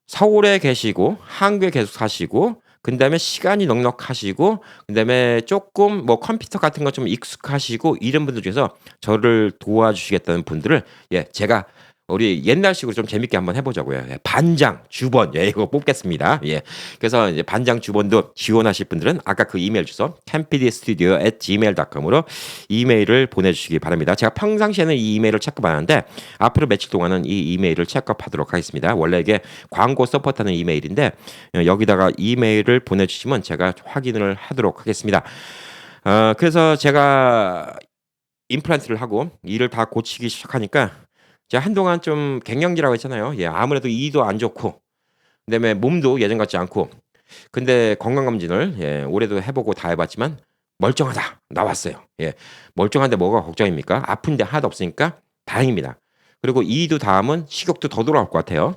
[SPEAKER 1] 서울에 계시고 한국에 계속 사시고 그다음에 시간이 넉넉하시고 그다음에 쪼끔 뭐 컴퓨터 같은 거 좀 익숙하시고 이런 분들 중에서 저를 도와주시겠다는 분들을 예 제가 우리 옛날식으로 좀 재밌게 한번 해보자고요. 예, 반장, 주번, 예, 이거 뽑겠습니다. 예. 그래서 이제 반장, 주번도 지원하실 분들은 아까 그 이메일 주소 campdstudio@gmail.com으로 이메일을 보내주시기 바랍니다. 제가 평상시에는 이 이메일을 체크받았는데 앞으로 며칠 동안은 이 이메일을 체크하도록 하겠습니다. 원래 이게 광고 서포트하는 이메일인데 여기다가 이메일을 보내주시면 제가 확인을 하도록 하겠습니다. 그래서 제가 임플란트를 하고 이를 다 고치기 시작하니까 제가 한동안 좀 갱년기라고 했잖아요. 예, 아무래도 이도 안 좋고 그다음에 몸도 예전 같지 않고 근데 건강검진을 예, 올해도 해보고 다 해봤지만 멀쩡하다 나왔어요. 예, 멀쩡한데 뭐가 걱정입니까? 아픈데 하나도 없으니까 다행입니다. 그리고 이도 다음은 식욕도 더 돌아올 것 같아요.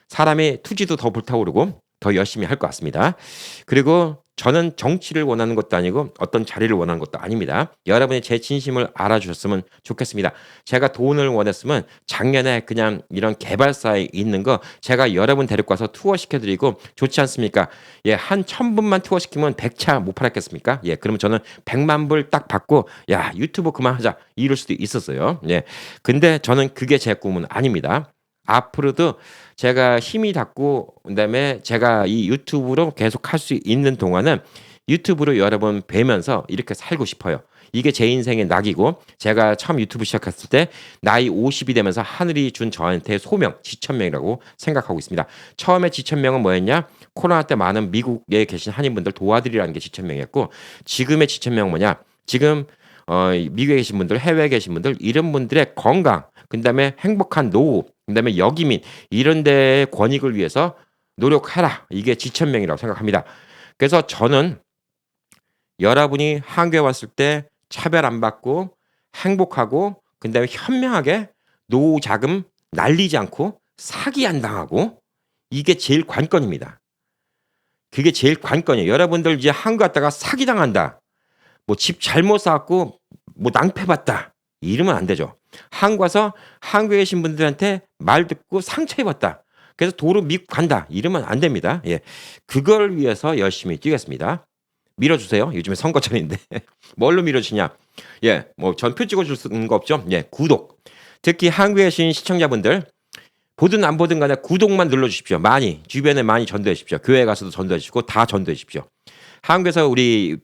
[SPEAKER 1] 사람의 투지도 더 불타오르고 더 열심히 할 것 같습니다. 그리고 저는 정치를 원하는 것도 아니고 어떤 자리를 원하는 것도 아닙니다. 여러분이 제 진심을 알아주셨으면 좋겠습니다. 제가 돈을 원했으면 작년에 그냥 이런 개발사에 있는 거 제가 여러분 데리고 와서 투어 시켜드리고 좋지 않습니까? 예, 한 1000분만 투어 시키면 100차 못 팔았겠습니까? 예, 그러면 저는 100만 불 딱 받고 야 유튜브 그만하자 이럴 수도 있었어요. 예, 근데 저는 그게 제 꿈은 아닙니다. 앞으로도 제가 힘이 닿고 그다음에 제가 이 유튜브로 계속 할 수 있는 동안은 유튜브로 여러분 뵈면서 이렇게 살고 싶어요. 이게 제 인생의 낙이고 제가 처음 유튜브 시작했을 때 나이 50이 되면서 하늘이 준 저한테 소명, 지천명이라고 생각하고 있습니다. 처음에 지천명은 뭐였냐? 코로나 때 많은 미국에 계신 한인분들 도와드리라는 게 지천명이었고 지금의 지천명은 뭐냐? 지금 미국에 계신 분들, 해외에 계신 분들 이런 분들의 건강, 그다음에 행복한 노후, 그다음에 여기민 이런 데의 권익을 위해서 노력하라. 이게 지천명이라고 생각합니다. 그래서 저는 여러분이 한국에 왔을 때 차별 안 받고 행복하고 그다음에 현명하게 노후 자금 날리지 않고 사기 안 당하고 이게 제일 관건입니다. 그게 제일 관건이에요. 여러분들 이제 한국 갔다가 사기 당한다. 뭐 집 잘못 사갖고 뭐 낭패 봤다. 이러면 안 되죠. 한국 와서 한국에 계신 분들한테 말 듣고 상처 입었다. 그래서 도로 미국 간다. 이러면 안 됩니다. 예. 그걸 위해서 열심히 뛰겠습니다. 밀어주세요. 요즘에 선거철인데. 뭘로 밀어주냐? 예, 뭐 전표 찍어줄 수 있는 거 없죠? 예, 구독. 특히 한국에 계신 시청자분들 보든 안 보든 간에 구독만 눌러주십시오. 많이 주변에 많이 전도해 주십시오. 교회 가서도 전도해 주시고 다 전도해 주십시오. 한국에서 우리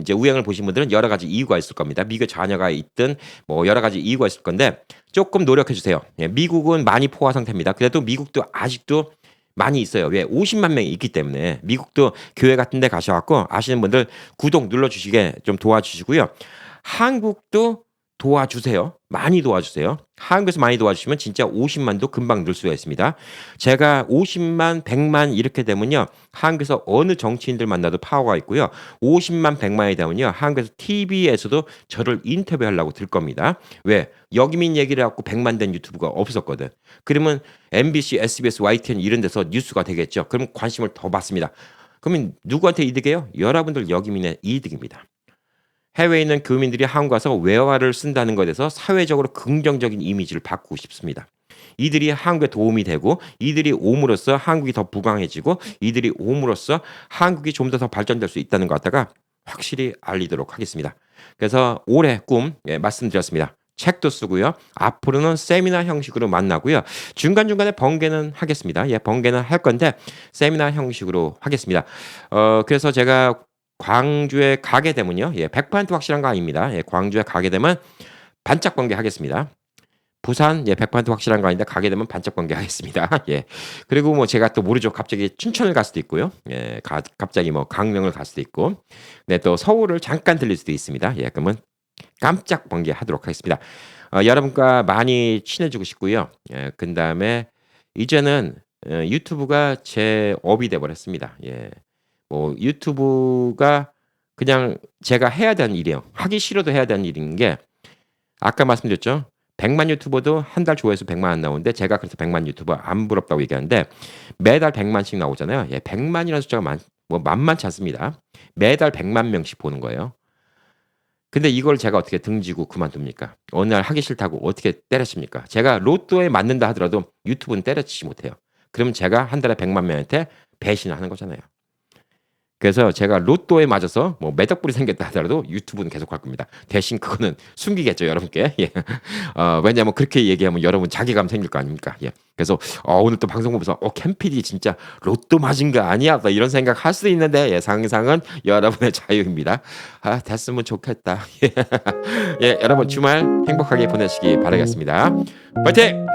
[SPEAKER 1] 이제 우행을 보신 분들은 여러 가지 이유가 있을 겁니다. 미국에 자녀가 있든 뭐 여러 가지 이유가 있을 건데 조금 노력해 주세요. 예, 미국은 많이 포화 상태입니다. 그래도 미국도 아직도 많이 있어요. 왜? 50만 명이 있기 때문에 미국도 교회 같은 데 가셔갖고 아시는 분들 구독 눌러주시게 좀 도와주시고요. 한국도 도와주세요. 많이 도와주세요. 한국에서 많이 도와주시면 진짜 50만도 금방 늘 수가 있습니다. 제가 50만, 100만 이렇게 되면요. 한국에서 어느 정치인들 만나도 파워가 있고요. 50만, 100만이 되면요. 한국에서 TV에서도 저를 인터뷰하려고 들 겁니다. 왜? 여기민 얘기를 해갖고 100만 된 유튜브가 없었거든. 그러면 MBC, SBS, YTN 이런 데서 뉴스가 되겠죠. 그럼 관심을 더 받습니다. 그러면 누구한테 이득이에요? 여러분들 여기민의 이득입니다. 해외에 있는 교민들이 한국 와서 외화를 쓴다는 것에 대해서 사회적으로 긍정적인 이미지를 바꾸고 싶습니다. 이들이 한국에 도움이 되고 이들이 옴으로써 한국이 더 부강해지고 이들이 옴으로써 한국이 좀 더 발전될 수 있다는 것 갖다가 확실히 알리도록 하겠습니다. 그래서 올해 꿈 말씀드렸습니다. 책도 쓰고요. 앞으로는 세미나 형식으로 만나고요. 중간중간에 번개는 하겠습니다. 예, 번개는 할 건데 세미나 형식으로 하겠습니다. 그래서 제가 광주에 가게 되면요. 예, 100% 확실한 거 아닙니다. 예, 광주에 가게 되면 반짝 번개 하겠습니다. 부산 100% 확실한 거 아닌데 가게 되면 반짝 번개 하겠습니다. 예. 그리고 뭐 제가 또 모르죠. 갑자기 춘천을 갈 수도 있고요. 예, 갑자기 뭐 강릉을 갈 수도 있고. 네, 또 서울을 잠깐 들릴 수도 있습니다. 예, 그러면 깜짝 번개 하도록 하겠습니다. 여러분과 많이 친해지고 싶고요. 예, 그다음에 이제는 유튜브가 제 업이 돼 버렸습니다. 예. 뭐 유튜브가 그냥 제가 해야 되는 일이에요. 하기 싫어도 해야 되는 일인 게 아까 말씀드렸죠. 100만 유튜버도 한 달 조회수 100만 안 나오는데 제가 그래서 100만 유튜버 안 부럽다고 얘기하는데 매달 100만씩 나오잖아요. 예, 100만이라는 숫자가 뭐 만만치 않습니다. 매달 100만 명씩 보는 거예요. 근데 이걸 제가 어떻게 등지고 그만둡니까? 어느 날 하기 싫다고 어떻게 때려칩니까? 제가 로또에 맞는다 하더라도 유튜브는 때려치지 못해요. 그럼 제가 한 달에 100만 명한테 배신을 하는 거잖아요. 그래서 제가 로또에 맞아서 뭐 매덕불이 생겼다 하더라도 유튜브는 계속할 겁니다. 대신 그거는 숨기겠죠, 여러분께. 예. 왜냐하면 그렇게 얘기하면 여러분 자괴감 생길 거 아닙니까? 예. 그래서 오늘 또 방송 보면서 캠 PD 진짜 로또 맞은 거 아니야? 또 이런 생각 할 수도 있는데 예, 상상은 여러분의 자유입니다. 됐으면 좋겠다. 예, 여러분 주말 행복하게 보내시기 바라겠습니다. 파이팅!